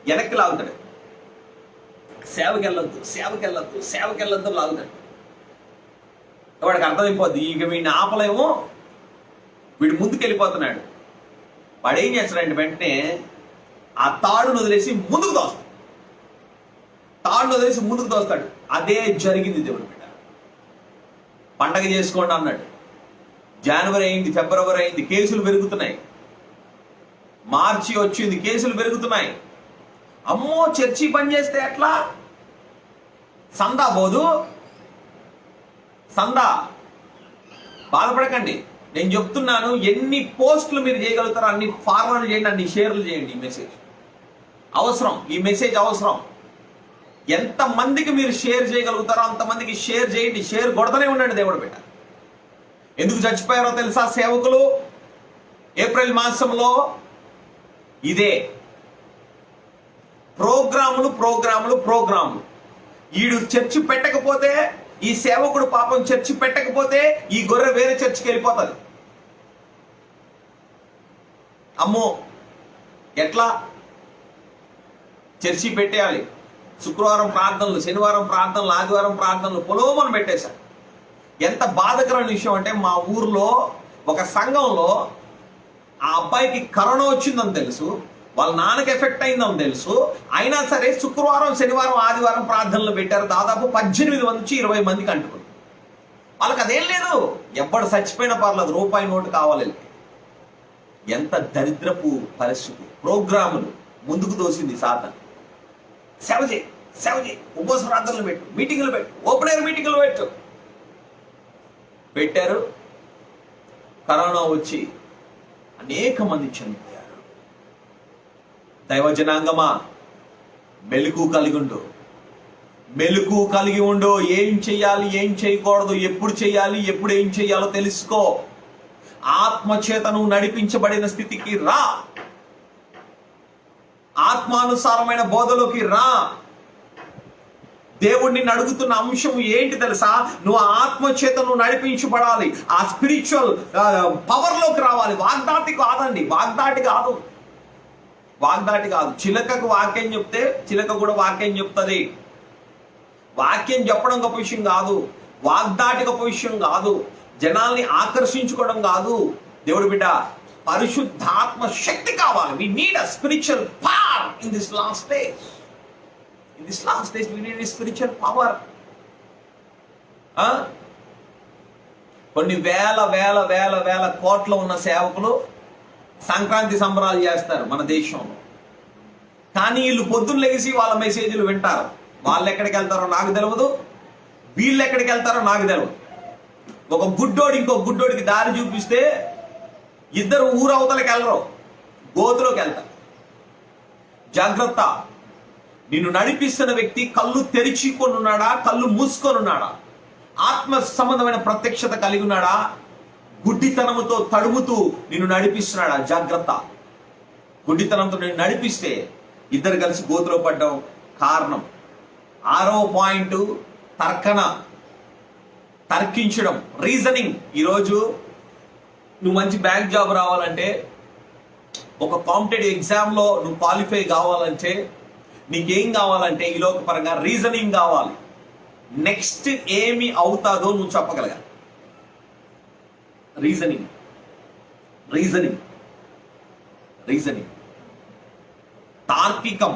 వెనక్కి లాగుతాడు. సేవకెళ్ళొద్దు లాగుతాడు. వాడికి అర్థమైపోద్ది, ఇక వీడిని ఆపలేమో, వీడు ముందుకు వెళ్ళిపోతున్నాడు. వాడు ఏం చేస్తాడంటే వెంటనే ఆ తాడును వదిలేసి ముందుకు తోస్తాడు. అదే జరిగింది. దేవుడి బిడ్డ, పండగ చేసుకోండి అన్నాడు. జనవరి అయింది, ఫిబ్రవరి అయింది, కేసులు పెరుగుతున్నాయి. మార్చి వచ్చింది, కేసులు పెరుగుతున్నాయి. అమ్మో, చర్చి పని చేస్తే ఎట్లా? సందా బాధపడకండి. నేను చెప్తున్నాను, ఎన్ని పోస్టులు మీరు చేయగలుగుతారో అన్ని ఫార్వర్డ్ చేయండి, అన్ని షేర్లు చేయండి. ఈ మెసేజ్ అవసరం, ఈ మెసేజ్ అవసరం. ఎంతమందికి మీరు షేర్ చేయగలుగుతారో అంతమందికి షేర్ చేయండి. షేర్ కొడతనే ఉండండి దేవుడు బిడ్డ. ఎందుకు చచ్చిపోయారో తెలుసా సేవకులు? ఏప్రిల్ మాసంలో ఇదే ప్రోగ్రాములు ప్రోగ్రాములు ప్రోగ్రాములు. ఈడు చర్చి పెట్టకపోతే, ఈ సేవకుడు పాపం చర్చి పెట్టకపోతే ఈ గొర్రె వేరే చర్చికి వెళ్ళిపోతుంది. అమ్మో ఎట్లా? చర్చి పెట్టేయాలి. శుక్రవారం ప్రార్థనలు, శనివారం ప్రార్థనలు, ఆదివారం ప్రార్థనలు పొలోమని పెట్టేశారు. ఎంత బాధకరమైన విషయం అంటే, మా ఊర్లో ఒక సంఘంలో ఆ అబ్బాయికి కరోనా వచ్చిందని తెలుసు, వాళ్ళ నాన్నకి ఎఫెక్ట్ అయిందని తెలుసు, అయినా సరే శుక్రవారం, శనివారం, ఆదివారం ప్రార్థనలు పెట్టారు. దాదాపు 18 నుంచి 20 మందికి అంటుకుంది. వాళ్ళకి అదేం లేదు, ఎవ్వడు చచ్చిపోయినా పర్లేదు, రూపాయి నోటు కావాలి. ఎంత దరిద్రపు పరిస్థితి. ప్రోగ్రాములు ముందుకు దోసింది సాతాను. సేవ చేయి, ఉపవాస ప్రార్థనలు పెట్టు, మీటింగులు పెట్టు, ఓపెన్ ఎయిర్ మీటింగులు పెట్టారు. కరోనా వచ్చి అనేక మంది చనిపోయారు. దైవజనాంగమా, మెలకు కలిగి ఉండు. ఏం చెయ్యాలి, ఏం చేయకూడదు, ఎప్పుడు చెయ్యాలి, ఎప్పుడు ఏం చెయ్యాలో తెలుసుకో. ఆత్మచేతను నడిపించబడిన స్థితికి రా. ఆత్మానుసారమైన బోధలోకి రా. దేవుడిని అడుగుతున్న అంశం ఏంటి తెలుసా? నువ్వు ఆత్మచేతను నడిపించబడాలి. ఆ స్పిరిచువల్ పవర్లోకి రావాలి. వాగ్దాటి కాదు. చిలకకు వాక్యం చెప్తే చిలక కూడా వాక్యం చెప్తుంది. వాక్యం చెప్పడం గొప్ప విషయం కాదు, వాగ్దాటి గొప్ప విషయం కాదు, జనాల్ని ఆకర్షించుకోవడం కాదు. దేవుడు బిడ్డ, పరిశుద్ధాత్మ శక్తి కావాలి. we need a spiritual power in this last days. We need a spiritual power. కొన్ని వేల కోట్ల ఉన్న సేవకులు సంక్రాంతి సంబరాలు చేస్తారు మన దేశంలో. కానీ వీళ్ళు పొద్దున్న లెగిసి వాళ్ళ మెసేజ్లు వింటారు. వాళ్ళు ఎక్కడికి వెళ్తారో నాకు తెలియదు, వీళ్ళు ఎక్కడికి వెళ్తారో నాకు తెలియదు. ఒక గుడ్డోడు ఇంకో గుడ్డోడికి దారి చూపిస్తే ఇద్దరు ఊరవతలకి వెళ్ళరు, గోతులోకి వెళ్తారు. జాగ్రత్త. నిన్ను నడిపిస్తున్న వ్యక్తి కళ్ళు తెరిచికొని ఉన్నాడా, కళ్ళు మూసుకొని ఉన్నాడా, ఆత్మ సంబంధమైన ప్రత్యక్షత కలిగి ఉన్నాడా, గుడ్డితనముతో తడుముతూ నిన్ను నడిపిస్తున్నాడా? జాగ్రత్త. గుడ్డితనంతో నిన్ను నడిపిస్తే ఇద్దరు కలిసి గోతులో పడ్డం కారణం. 6వ పాయింట్, తర్కించడం, రీజనింగ్. ఈరోజు నువ్వు మంచి బ్యాంక్ జాబ్ రావాలంటే, ఒక కాంపిటేటివ్ ఎగ్జామ్లో నువ్వు క్వాలిఫై కావాలంటే, నీకేం కావాలంటే ఈ లోకపరంగా రీజనింగ్ కావాలి. నెక్స్ట్ ఏమి అవుతాదో నువ్వు చెప్పగలగాలి. రీజనింగ్. తార్కికం.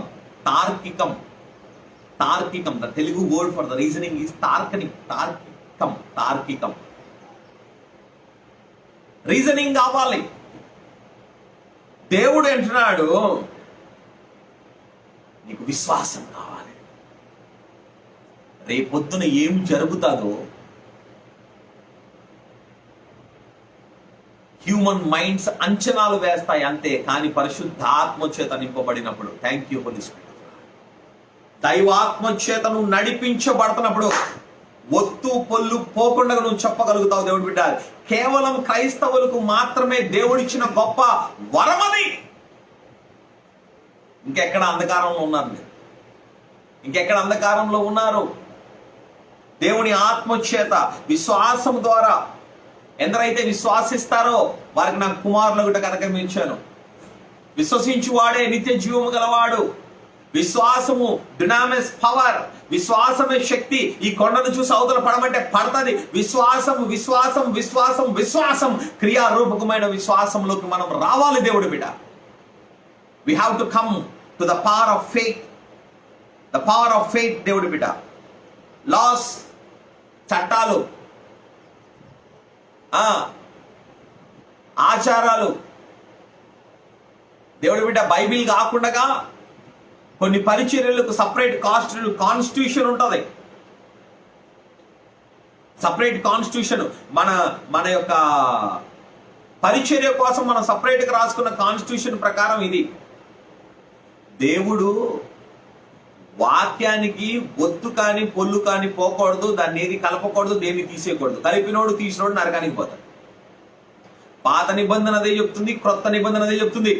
The Telugu word for the reasoning is తార్కికం. రీజనింగ్ కావాలి. దేవుడు అంటున్నాడు, నీకు విశ్వాసం కావాలి. రేపొద్దున ఏం జరుగుతుందో హ్యూమన్ మైండ్స్ అంచనాలు వేస్తాయి అంతే. కానీ పరిశుద్ధాత్మ చేత నింపబడినప్పుడు, థ్యాంక్ యూ హోలీ స్పిరిట్, దైవాత్మ చేత నువ్వు నడిపించబడుతున్నప్పుడు ఒత్తు పొల్లు పోకుండా నువ్వు చెప్పగలుగుతావు. దేవుడు బిడ్డ, కేవలం క్రైస్తవులకు మాత్రమే దేవుడిచ్చిన గొప్ప వరమది. ఇంకెక్కడ అంధకారంలో ఉన్నారు మీరు? ఇంకెక్కడ అంధకారంలో ఉన్నారు? దేవుని ఆత్మ చేత విశ్వాసం ద్వారా ఎందరైతే విశ్వాసిస్తారో వారికి నా కుమారులు కూడా కనకరించాను. విశ్వసించు వాడే నిత్య జీవము గలవాడు. విశ్వాసము డునామిస్ పవర్. విశ్వాసమే శక్తి. ఈ కొండను చూసి అవతల పడమంటే పడతది. విశ్వాసం క్రియారూపకమైన విశ్వాసంలోకి మనం రావాలి. దేవుడు బిడ్డ, we have to come to the power of faith. దేవుడు బిడ్డ, లాస్, చట్టాలు, ఆచారాలు, దేవుడు బిడ్డ, బైబిల్ కాకుండా కొన్ని పరిచర్యలకు సపరేట్ కాన్స్టిట్యూషన్ ఉంటుంది. Separate constitution. మన యొక్క పరిచర్య కోసం మనం సపరేట్గా రాసుకున్న కాన్స్టిట్యూషన్ ప్రకారం ఇది. దేవుడు వాక్యానికి ఒత్తు కానీ పొల్లు కానీ పోకూడదు, దాన్ని ఏది కలపకూడదు, దేన్ని తీసేయకూడదు. కలిపినోడు తీసినోడు నరకానికి పోతాడు. పాత నిబంధన అదే చెప్తుంది, క్రొత్త నిబంధన అదే చెప్తుంది.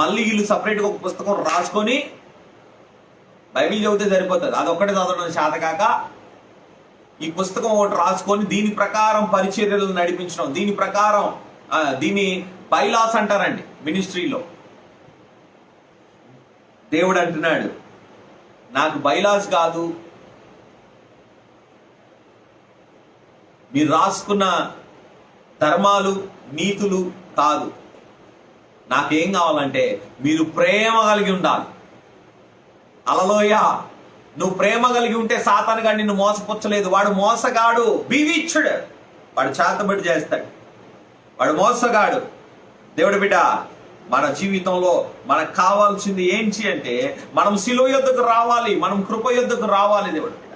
మళ్ళీ వీళ్ళు సపరేట్గా ఒక పుస్తకం రాసుకొని బైబిల్ చదివితే సరిపోతుంది. అదొక్కటే చదవడం శాతకాక ఈ పుస్తకం ఒకటి రాసుకొని దీని ప్రకారం పరిచర్యలు నడిపించడం, దీని ప్రకారం దీన్ని బైలాస్ అంటారండి మినిస్ట్రీలో. దేవుడు అంటున్నాడు, నాకు బైలాస్ కాదు, మీరు రాసుకున్న ధర్మాలు నీతులు కాదు, నాకేం కావాలంటే మీరు ప్రేమ కలిగి ఉండాలి. హల్లెలూయ. నువ్వు ప్రేమ కలిగి ఉంటే సాతాను గాడు నిన్ను మోసపుచ్చలేదు. వాడు మోసగాడు, బీవిచ్చుడు, వాడు చేతబడి చేస్తాడు, వాడు మోసగాడు. దేవుడి బిడ్డ, మన జీవితంలో మనకు కావాల్సింది ఏంటి అంటే మనం శిలువ యొద్దకు రావాలి, మనం కృప యొద్దకు రావాలి. దేవుడి బిడ్డ,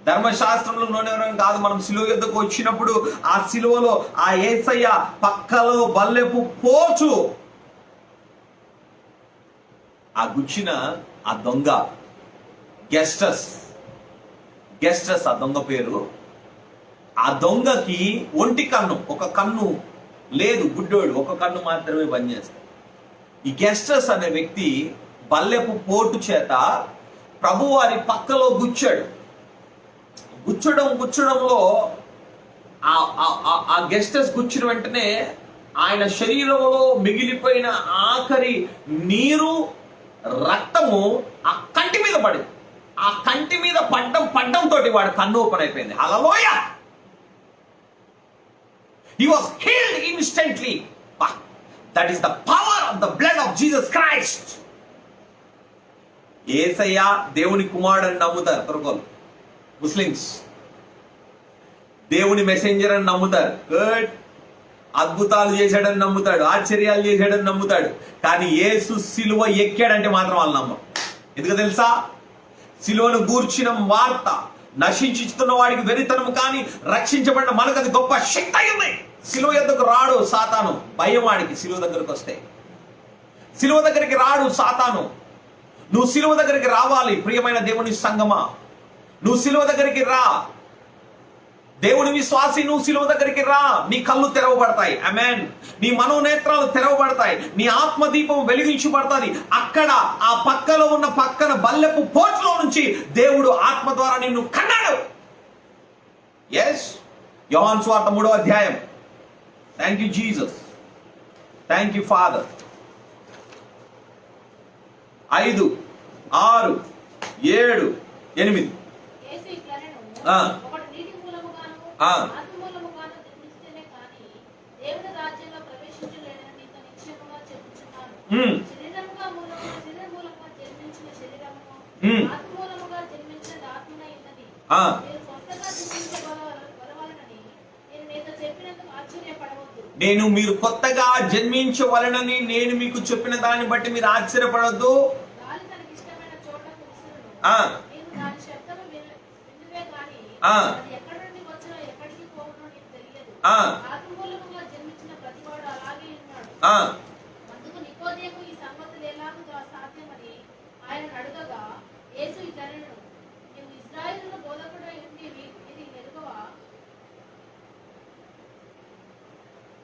ధర్మశాస్త్రంలో నోనెవరం కాదు. మనం శిలువ యొద్దకు వచ్చినప్పుడు ఆ శిలువలో ఆ యేసయ్య పక్కలో బల్లెపు పోచు, ఆ గుచ్చిన ఆ దొంగ గెస్టస్ ఆ దొంగ పేరు. ఆ దొంగకి ఒంటి కన్ను, ఒక కన్ను లేదు, గుడ్డోడు, ఒక కన్ను మాత్రమే పనిచేస్తాడు. ఈ గెస్టస్ అనే వ్యక్తి బల్లెపు పోటు చేత ప్రభువారి పక్కలో గుచ్చాడు. గుచ్చడంలో ఆ గెస్టస్ గుచ్చిన వెంటనే ఆయన శరీరంలో మిగిలిపోయిన ఆఖరి నీరు, రక్తము ఆ కంటి మీద పడింది. ఆ కంటి మీద పడ్డంతో వాడు కన్ను ఓపెన్ అయిపోయింది. హల్లెలూయ. He was healed instantly. That is the power of the blood of Jesus Christ. యేసయ్య దేవుని కుమారుడని నమ్ముతారు తుర్కోలు, ముస్లిమ్స్. దేవుని మెసెంజర్ అని నమ్ముతారు, గుడ్. అద్భుతాలు చేశాడని నమ్ముతాడు, ఆశ్చర్యాలు చేశాడని నమ్ముతాడు. కానీ యేసు సిలువ ఎక్కాడంటే మాత్రం వాళ్ళు నమ్మరు. ఎందుకు తెలుసా? సిలువను గూర్చిన వార్త నశించుతున్న వాడికి వెరితనము, కానీ రక్షించబడిన మనకు అది గొప్ప శక్తి అయింది. సిలువ యొద్దకు రాడు సాతాను, భయం వాడికి. సిలువ దగ్గరకు వస్తే సిలువ దగ్గరికి రాడు సాతాను. నువ్వు సిలువ దగ్గరికి రావాలి ప్రియమైన దేవుని సంగమా. నువ్వు సిలువ దగ్గరికి రా, దేవుని విశ్వాసి, నువ్వు సిలువ దగ్గరికి రా. నీ కళ్ళు తెరవబడతాయి, ఆమేన్. నీ మనోనేత్రాలు తెరవబడతాయి, నీ ఆత్మదీపం వెలిగించబడతాది. అక్కడ ఆ పక్కలో ఉన్న పక్కన బల్లెపు పోటులో నుంచి దేవుడు ఆత్మ ద్వారా నిన్ను కన్నాడు. ఎస్, యోహాను సువార్త 3వ అధ్యాయం. Thank you Jesus, thank you father. 5, 6, 7, 8. నేను మీరు కొత్తగా జన్మించవలనని నేను మీకు చెప్పిన దాన్ని బట్టి మీరు ఆశ్చర్యపడొద్దు.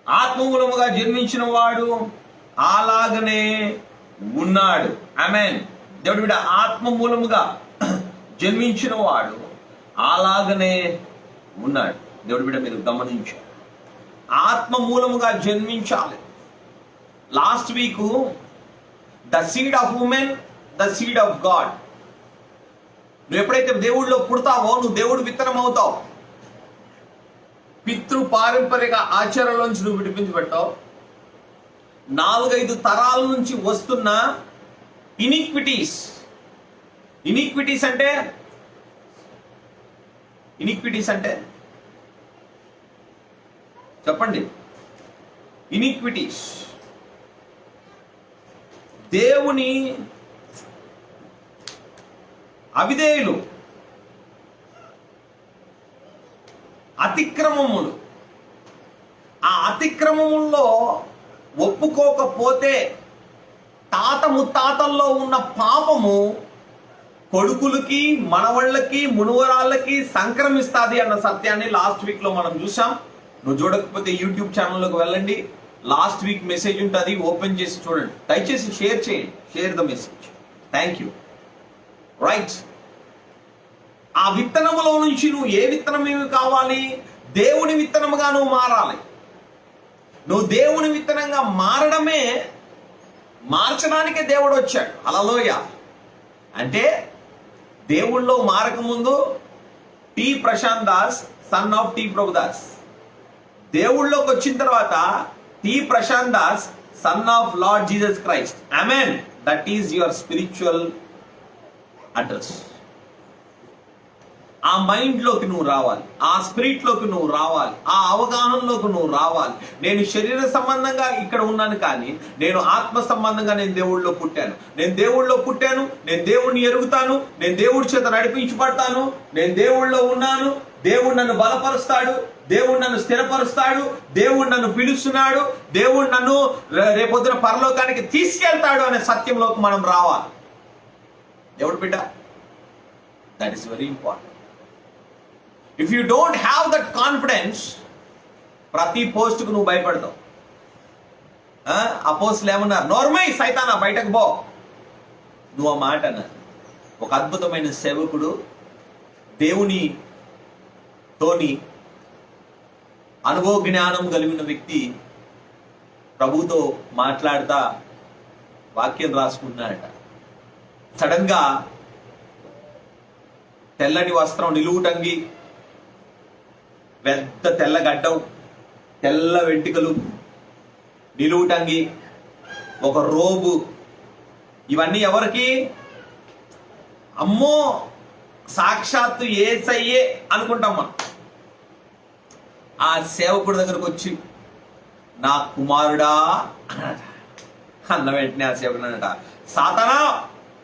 ఆత్మమూలముగా జన్మించిన వాడు అలాగనే ఉన్నాడు. ఆమేన్. దేవుడి బిడ్డ, ఆత్మమూలముగా జన్మించిన వాడు అలాగనే ఉన్నాడు. దేవుడి బిడ్డ, మీరు గమనించారు, ఆత్మ మూలముగా జన్మించాలి. Last week the seed of woman, the seed of God. నువ్వు ఎప్పుడైతే దేవుడిలో పుడతావో నువ్వు దేవుడు విత్తనం అవుతావు. పితృ పారంపరిక ఆచారాల నువ్వు విడిపించబడ్డావు. 4-5 తరాల నుంచి వస్తున్న ఇనిక్విటీస్ అంటే చెప్పండి. ఇనిక్విటీస్, దేవుని అవిధేయులు, అతిక్రమములు. ఆ అతిక్రమముల్లో ఒప్పుకోకపోతే తాత ముత్తాతల్లో ఉన్న పాపము కొడుకులకి, మనవళ్ళకి, మునువరాళ్ళకి సంక్రమిస్తుంది అన్న సత్యాన్ని లాస్ట్ వీక్ లో మనం చూసాం. నువ్వు చూడకపోతే యూట్యూబ్ ఛానల్లోకి వెళ్ళండి, లాస్ట్ వీక్ మెసేజ్ ఉంటుంది, ఓపెన్ చేసి చూడండి. దయచేసి షేర్ చేయండి, share the message. Thank you. Right, ఆ విత్తనములో నుంచి నువ్వు ఏ విత్తనం ఏమి కావాలి? దేవుని విత్తనముగా నువ్వు మారాలి. నువ్వు దేవుని విత్తనంగా మార్చడానికే దేవుడు వచ్చాడు. హల్లెలూయా. అంటే దేవుళ్ళో మారకముందు T Prashant Das, son of T Prabhudas. దేవుళ్ళలోకి వచ్చిన తర్వాత T Prashant Das, son of Lord Jesus Christ. ఆమెన్. That is your spiritual address. ఆ మైండ్ లోకి నువ్వు రావాలి, ఆ స్పిరిట్ లోకి నువ్వు రావాలి, ఆ అవగాహనలోకి నువ్వు రావాలి. నేను శరీర సంబంధంగా ఇక్కడ ఉన్నాను, కానీ నేను ఆత్మ సంబంధంగా నేను దేవుళ్ళలో పుట్టాను. నేను దేవుళ్ళలో పుట్టాను, నేను దేవుణ్ణి ఎరుగుతాను, నేను దేవుడి చేత నడిపించబడతాను, నేను దేవుళ్ళలో ఉన్నాను. దేవుడు నన్ను బలపరుస్తాడు, దేవుడు నన్ను స్థిరపరుస్తాడు, దేవుడు నన్ను పిలుస్తున్నాడు, దేవుడు నన్ను రేపొద్దున పరలోకానికి తీసుకెళ్తాడు అనే సత్యంలోకి మనం రావాలి. దేవుడు బిడ్డ, that is very important. If you don't have that confidence, ప్రతి పోస్టుకు నువ్వు భయపడతావు. అపోస్తులు ఏమన్నారు? నోర్మై సైతానా, బయటకు పో. నువ్వు ఆ మాట అన్నారు. ఒక అద్భుతమైన సేవకుడు దేవుని తోని అనుభవ జ్ఞానం కలిగిన వ్యక్తి ప్రభుతో మాట్లాడుతా వాక్యం రాసుకుంటున్నాడట. సడన్ గా తెల్లని వస్త్రం, నిలువుటంగి, పెద్ద తెల్ల గడ్డం, తెల్ల వెంట్రుకలు, నిలువుటంగి, ఒక రోబు, ఇవన్నీ ఎవరికి? అమ్మో, సాక్షాత్తు యేసయ్యే అనుకుంటాం మనం. ఆ సేవకుడి దగ్గరకు వచ్చి, నా కుమారుడా అన్న వెంటనే ఆ సేవకుడు అన్నట, సాతానా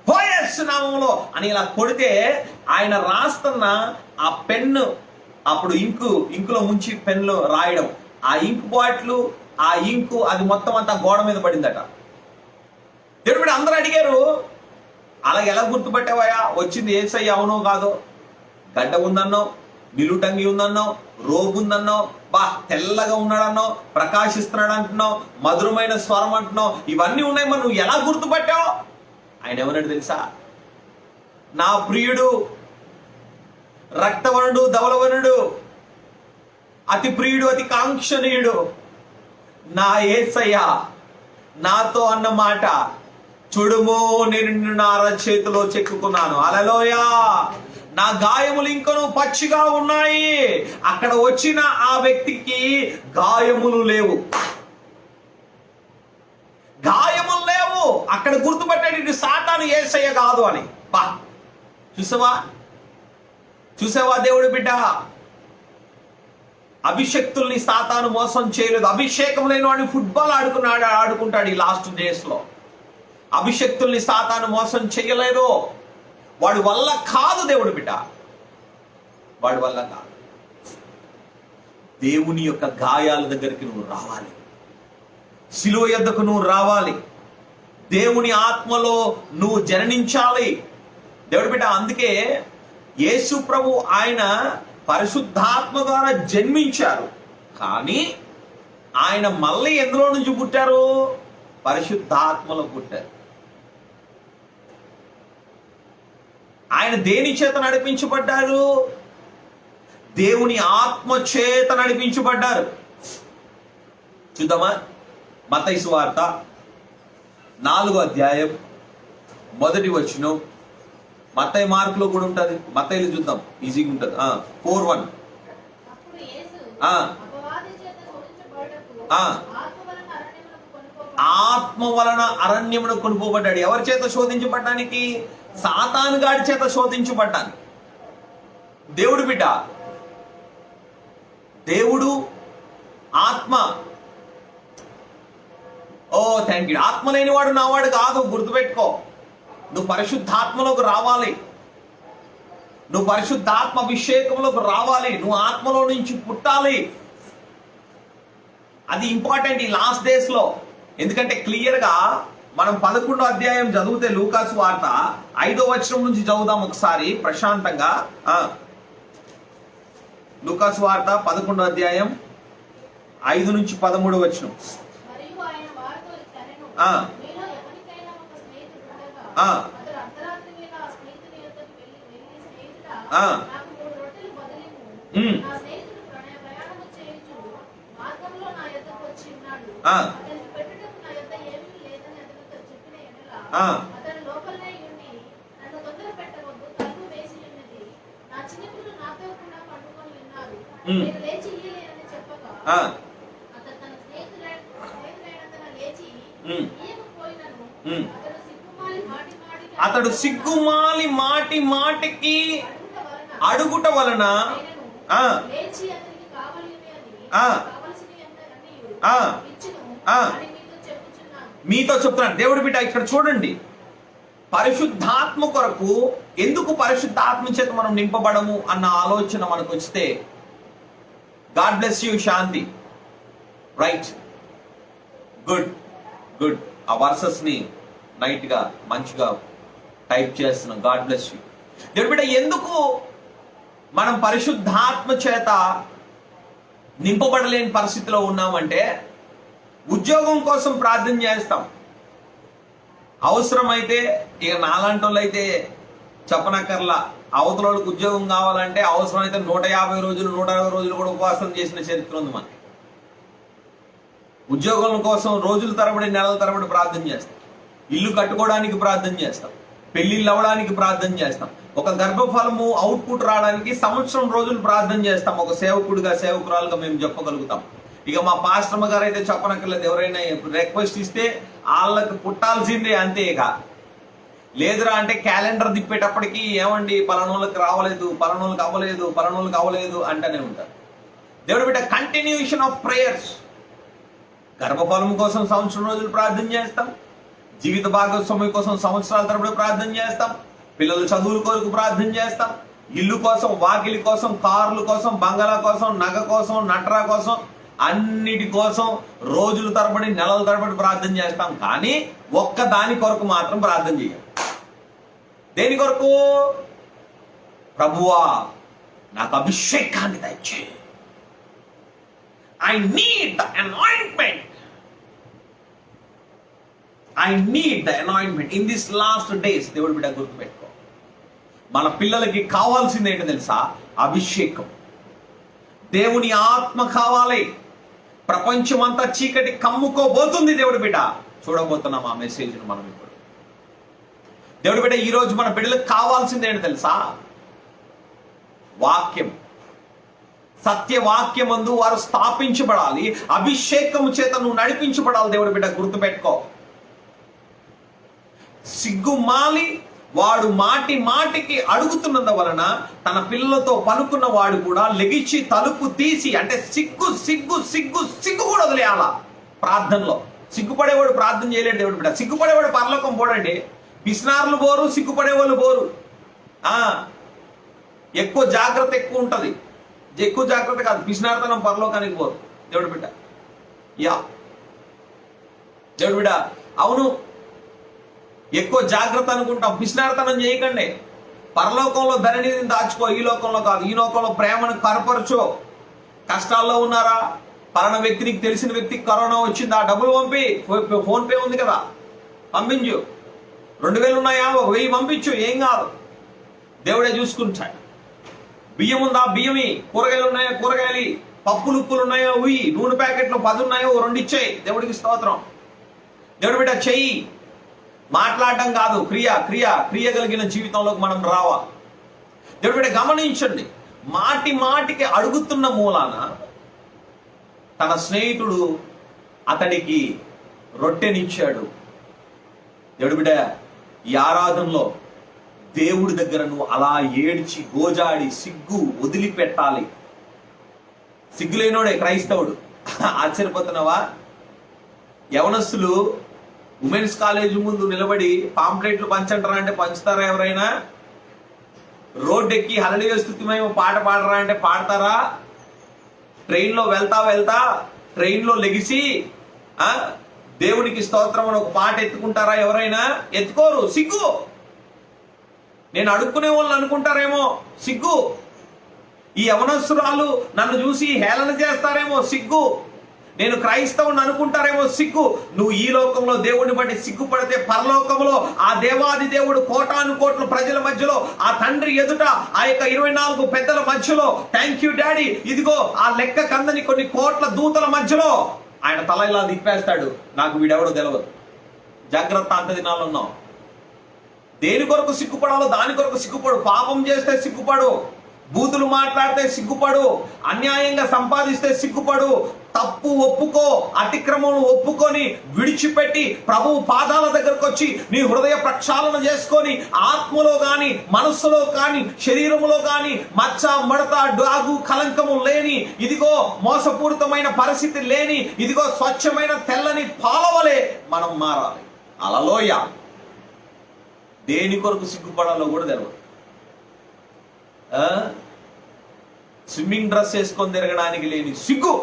యేసు నామములో అని ఇలా కొడితే ఆయన రాస్తున్న ఆ పెన్ను, అప్పుడు ఇంకులో ముంచి పెన్ను రాయడం, ఆ ఇంకు బాట్లు, ఆ ఇంకు అది మొత్తం అంతా గోడ మీద పడిందట. దేవుడు అందరూ అడిగారు, అలాగే ఎలా గుర్తుపట్టావయ్యా? వచ్చింది యేసయ్య అవునో కాదో? గడ్డ ఉందన్నావు, నిలుటంగి ఉందన్నావు, రోబు ఉందన్నావు, బా తెల్లగా ఉన్నాడన్నావు, ప్రకాశిస్తున్నాడు అంటున్నావు, మధురమైన స్వరం అంటున్నావు, ఇవన్నీ ఉన్నాయి, మరి నువ్వు ఎలా గుర్తుపట్టావు? ఆయన ఏమన్నాడు తెలుసా? నా ప్రియుడు, రక్తవర్ణుడు, ధవలవర్ణుడు, అతి ప్రియుడు, అతి కాంక్షణీయుడు నా యేసయ్య నాతో అన్న మాట, చూడుము నేను నిన్ను నా చేతిలో చెక్కుకున్నాను. హల్లెలూయా. నా గాయములు ఇంకను పచ్చిగా ఉన్నాయి. అక్కడ వచ్చిన ఆ వ్యక్తికి గాయములు లేవు, గాయములు లేవు. అక్కడ గుర్తుపట్టాడు, ఇది సాతాను, యేసయ్య కాదు అని. బా, చూసావా దేవుడి బిడ్డ? అభిషక్తుల్ని సాతాను మోసం చేయలేదు. అభిషేకం లేని వాడిని ఫుట్బాల్ ఆడుకుంటాడు ఈ లాస్ట్ డేస్ లో. అభిషక్తుల్ని సాతాను మోసం చేయలేదు. వాడి వల్ల కాదు దేవుడి బిడ్డ, వాడి వల్ల కాదు. దేవుని యొక్క గాయాల దగ్గరికి నువ్వు రావాలి, శిలువ యొద్దకు నువ్వు రావాలి, దేవుని ఆత్మలో నువ్వు జననించాలి. దేవుడి బిడ్డ, అందుకే యేసు ప్రభు ఆయన పరిశుద్ధాత్మ ద్వారా జన్మించారు, కానీ ఆయన మళ్ళీ ఎందులో నుంచి పుట్టారు? పరిశుద్ధాత్మలో పుట్టారు. ఆయన దేని చేత నడిపించబడ్డారు? దేవుని ఆత్మ చేత నడిపించబడ్డారు. చూద్దామా? మత్తయి సువార్త 4వ అధ్యాయం 1వ వచనం. మత్తయి మార్కులో కూడా ఉంటుంది, మత్తయిలో చూద్దాం, ఈజీగా ఉంటుంది. 4:1. ఆత్మ వలన అరణ్యమును కొనుపోబడ్డాడు. ఎవరి చేత శోధించబడ్డానికి? సాతాను గాడి చేత శోధించబడ్డానికి. దేవుడు బిడ్డ, దేవుడు ఆత్మ. ఓ థ్యాంక్ యూ. ఆత్మ లేనివాడు నావాడు కాదు, గుర్తుపెట్టుకో. నువ్వు పరిశుద్ధాత్మలోకి రావాలి, నువ్వు పరిశుద్ధాత్మ అభిషేకంలోకి రావాలి, నువ్వు ఆత్మలో నుంచి పుట్టాలి. అది ఇంపార్టెంట్ ఈ లాస్ట్ డేస్ లో. ఎందుకంటే క్లియర్ గా మనం 11వ అధ్యాయం చదివితే లూకాసు వార్త 5వ వచనం నుంచి చదువుదాం ఒకసారి ప్రశాంతంగా. లూకాసు వార్త 11వ అధ్యాయం 5 నుంచి 13వ వచనం. అతడు సిగ్గుమాలి మాటి మాటికి అడుగుట వలన మీతో చెప్తున్నాను. దేవుడి బిడ్డ ఇక్కడ చూడండి, పరిశుద్ధాత్మ కొరకు ఎందుకు పరిశుద్ధాత్మ చేత మనం నింపబడము అన్న ఆలోచన మనకు వస్తే, God bless you Shanti, right, good good. ఆ వర్సెస్ ని నైట్ గా మంచిగా టైప్ చేస్తున్నాం. God bless you. దేవుడి బిడ్డ ఎందుకు మనం పరిశుద్ధాత్మ చేత నింపబడలేని పరిస్థితిలో ఉన్నామంటే, ఉద్యోగం కోసం ప్రార్థన చేస్తాం. అవసరమైతే ఇక నాలాంటి వాళ్ళు అయితే చెప్పనక్కర్లా, అవతల వాళ్ళకి ఉద్యోగం కావాలంటే అవసరమైతే 150 రోజులు 160 రోజులు కూడా ఉపవాసం చేసిన చరిత్ర ఉంది మనకి. ఉద్యోగం కోసం రోజుల తరబడి నెలల తరబడి ప్రార్థన చేస్తాం. ఇల్లు కట్టుకోవడానికి ప్రార్థన చేస్తాం. పెళ్లిళ్ళు అవ్వడానికి ప్రార్థన చేస్తాం. ఒక గర్భఫలము అవుట్పుట్ రావడానికి సంవత్సరం రోజులు ప్రార్థన చేస్తాం. ఒక సేవకుడిగా సేవకురాలుగా మేము చెప్పగలుగుతాం. ఇక మా పాస్టర్మ గారు అయితే చెప్పనక్కర్లేదు. ఎవరైనా రిక్వెస్ట్ ఇస్తే వాళ్ళకి పుట్టాల్సిందే అంతే. ఇక లేదురా అంటే క్యాలెండర్ తిప్పేటప్పటికి ఏమండి పలానోళ్ళకి రావలేదు, పలానోళ్ళకి అవ్వలేదు, పలానోళ్ళకి అవ్వలేదు అంటూనే ఉంటారు. దేవుడి బిడ్డ కంటిన్యూషన్ ఆఫ్ ప్రేయర్స్. గర్భఫలం కోసం సంవత్సరం రోజులు ప్రార్థన చేస్తాం. జీవిత భాగస్వామి కోసం సంవత్సరాల తరబడి ప్రార్థన చేస్తాం. పిల్లల చదువుల కొరకు ప్రార్థన చేస్తాం. ఇల్లు కోసం, వాకిలి కోసం, కార్ల కోసం, బంగళా కోసం, నగ కోసం, నట్రా కోసం, అన్నిటి కోసం రోజుల తరబడి నెలల తరబడి ప్రార్థన చేస్తాం. కానీ ఒక్క దాని కొరకు మాత్రం ప్రార్థన చేయం. దేని కొరకు? ప్రభువా నాకు అభిషేకాన్ని దయచేయి. I need the anointment. I need the anointment in this last days. దేవుడి బిడ్డ గుర్తుపెట్టుకో, మన పిల్లలకి కావాల్సింది ఏంటో తెలుసా? అభిషేకం. దేవుని ఆత్మ కావాలి. ప్రపంచమంతా చీకటి కమ్ముకోబోతుంది. దేవుడి బిడ్డ చూడబోతున్నాం ఆ మెసేజ్ను మనం ఇప్పుడు. దేవుడి బిడ్డ ఈరోజు మన బిడ్డలకు కావాల్సింది ఏంటో తెలుసా? వాక్యం. సత్యవాక్యమందు వారు స్థాపించబడాలి. అభిషేకము చేత నువ్వు నడిపించబడాలి. దేవుడి బిడ్డ గుర్తుపెట్టుకో. సిగ్గుమాలి వాడు మాటి మాటికి అడుగుతున్నందు వలన తన పిల్లలతో పలుకున్న వాడు కూడా లెగిచి తలుపు తీసి, అంటే సిగ్గు సిగ్గు సిగ్గు సిగ్గు కూడా వదిలేయాల ప్రార్థనలో. సిగ్గుపడేవాడు ప్రార్థన చేయలేడు. దేవుడి బిడ్డ సిగ్గుపడేవాడు పరలోకం పోడండి. పిసినారులు పోరు, సిగ్గుపడేవాళ్ళు పోరు. ఎక్కువ జాగ్రత్త ఎక్కువ ఉంటుంది. ఎక్కువ జాగ్రత్త కాదు, పిసినార్తనం పరలోకానికి పోరు. దేవుడి బిడ్డ దేవుడి బిడ్డ అవును, ఎక్కువ జాగ్రత్త అనుకుంటాం. పిసినార్తనం చేయకండి. పరలోకంలో ధరణిని దాచుకో, ఈ లోకంలో కాదు. ఈ లోకంలో ప్రేమను కనపరచు. కష్టాల్లో ఉన్నారా? పలానా వ్యక్తి, నీకు తెలిసిన వ్యక్తికి కరోనా వచ్చింది, ఆ డబ్బులు పంపి. ఫోన్ పే ఉంది కదా, పంపించు. 2000 ఉన్నాయా, 1000 పంపించు, ఏం కాదు, దేవుడే చూసుకుంటాడు. బియ్యం ఉందా, బియ్యమి. కూరగాయలు ఉన్నాయా, కూరగాయలు. పప్పులు ఉప్పులు ఉన్నాయా, ఉయ్యి. నూనె ప్యాకెట్లు 10 ఉన్నాయో 2 ఇచ్చాయి. దేవుడికి స్తోత్రం. దేవుడి బిడ్డ చెయ్యి. మాట్లాడటం కాదు, క్రియ క్రియ క్రియ కలిగిన జీవితంలోకి మనం రావా. దేవుడి బిడ్డ గమనించండి, మాటి మాటికి అడుగుతున్న మూలాన తన స్నేహితుడు అతడికి రొట్టెనిచ్చాడు. దేవుడి బిడ్డ ఈ ఆరాధనలో దేవుడి దగ్గర నువ్వు అలా ఏడ్చి గోజాడి సిగ్గు వదిలిపెట్టాలి. సిగ్గులేనోడే క్రైస్తవుడు. ఆశ్చర్యపోతున్నావా? యవనస్తులు ఉమెన్స్ కాలేజ్ ముందు నిలబడి పాంప్లెట్లు పంచంటారా అంటే పంచుతారా? ఎవరైనా రోడ్డు ఎక్కి హల్లెలూయా స్తుతిమయం పాట పాడరా అంటే పాడతారా? ట్రైన్లో వెళ్తా వెళ్తా ట్రైన్లో లెగిసి దేవునికి స్తోత్రం అని ఒక పాట ఎత్తుకుంటారా ఎవరైనా? ఎత్తుకోరు, సిగ్గు. నేను అడుక్కునే వాళ్ళు అనుకుంటారేమో, సిగ్గు. ఈ యవనస్తురాలు నన్ను చూసి హేళన చేస్తారేమో, సిగ్గు. నేను క్రైస్తవుని అనుకుంటారేమో, సిగ్గు. నువ్వు ఈ లోకంలో దేవుడిని బట్టి సిగ్గుపడితే పరలోకంలో ఆ దేవాది దేవుడు కోటాను కోట్ల ప్రజల మధ్యలో, ఆ తండ్రి ఎదుట, ఆ యొక్క 24 పెద్దల మధ్యలో, థ్యాంక్ యూ డాడీ, ఇదిగో ఆ లెక్క కందని కొన్ని కోట్ల దూతల మధ్యలో ఆయన తల ఇలా తిప్పేస్తాడు. నాకు వీడెవడో తెలియదు, జాగ్రత్త, అంత దినాల్లో ఉన్నాం. దేని కొరకు సిగ్గుపడాలో దాని కొరకు సిగ్గుపడు. పాపం చేస్తే సిగ్గుపడు, బూతులు మాట్లాడితే సిగ్గుపడు, అన్యాయంగా సంపాదిస్తే సిగ్గుపడు. తప్పు ఒప్పుకో, అతిక్రమం ఒప్పుకొని విడిచిపెట్టి ప్రభువు పాదాల దగ్గరకు వచ్చి నీ హృదయ ప్రక్షాళన చేసుకొని, ఆత్మలో గాని మనస్సులో కానీ శరీరంలో కానీ మచ్చ మడత డాగు కలంకము లేని, ఇదిగో మోసపూరితమైన పరిస్థితి లేని, ఇదిగో స్వచ్ఛమైన తెల్లని పాలవలే మనం మారాలి. అలలోయ దేని కొరకు సిగ్గుపడాలో కూడా తెలియదు. స్విమ్మింగ్ డ్రెస్ వేసుకొని తిరగడానికి లేని సిగ్గు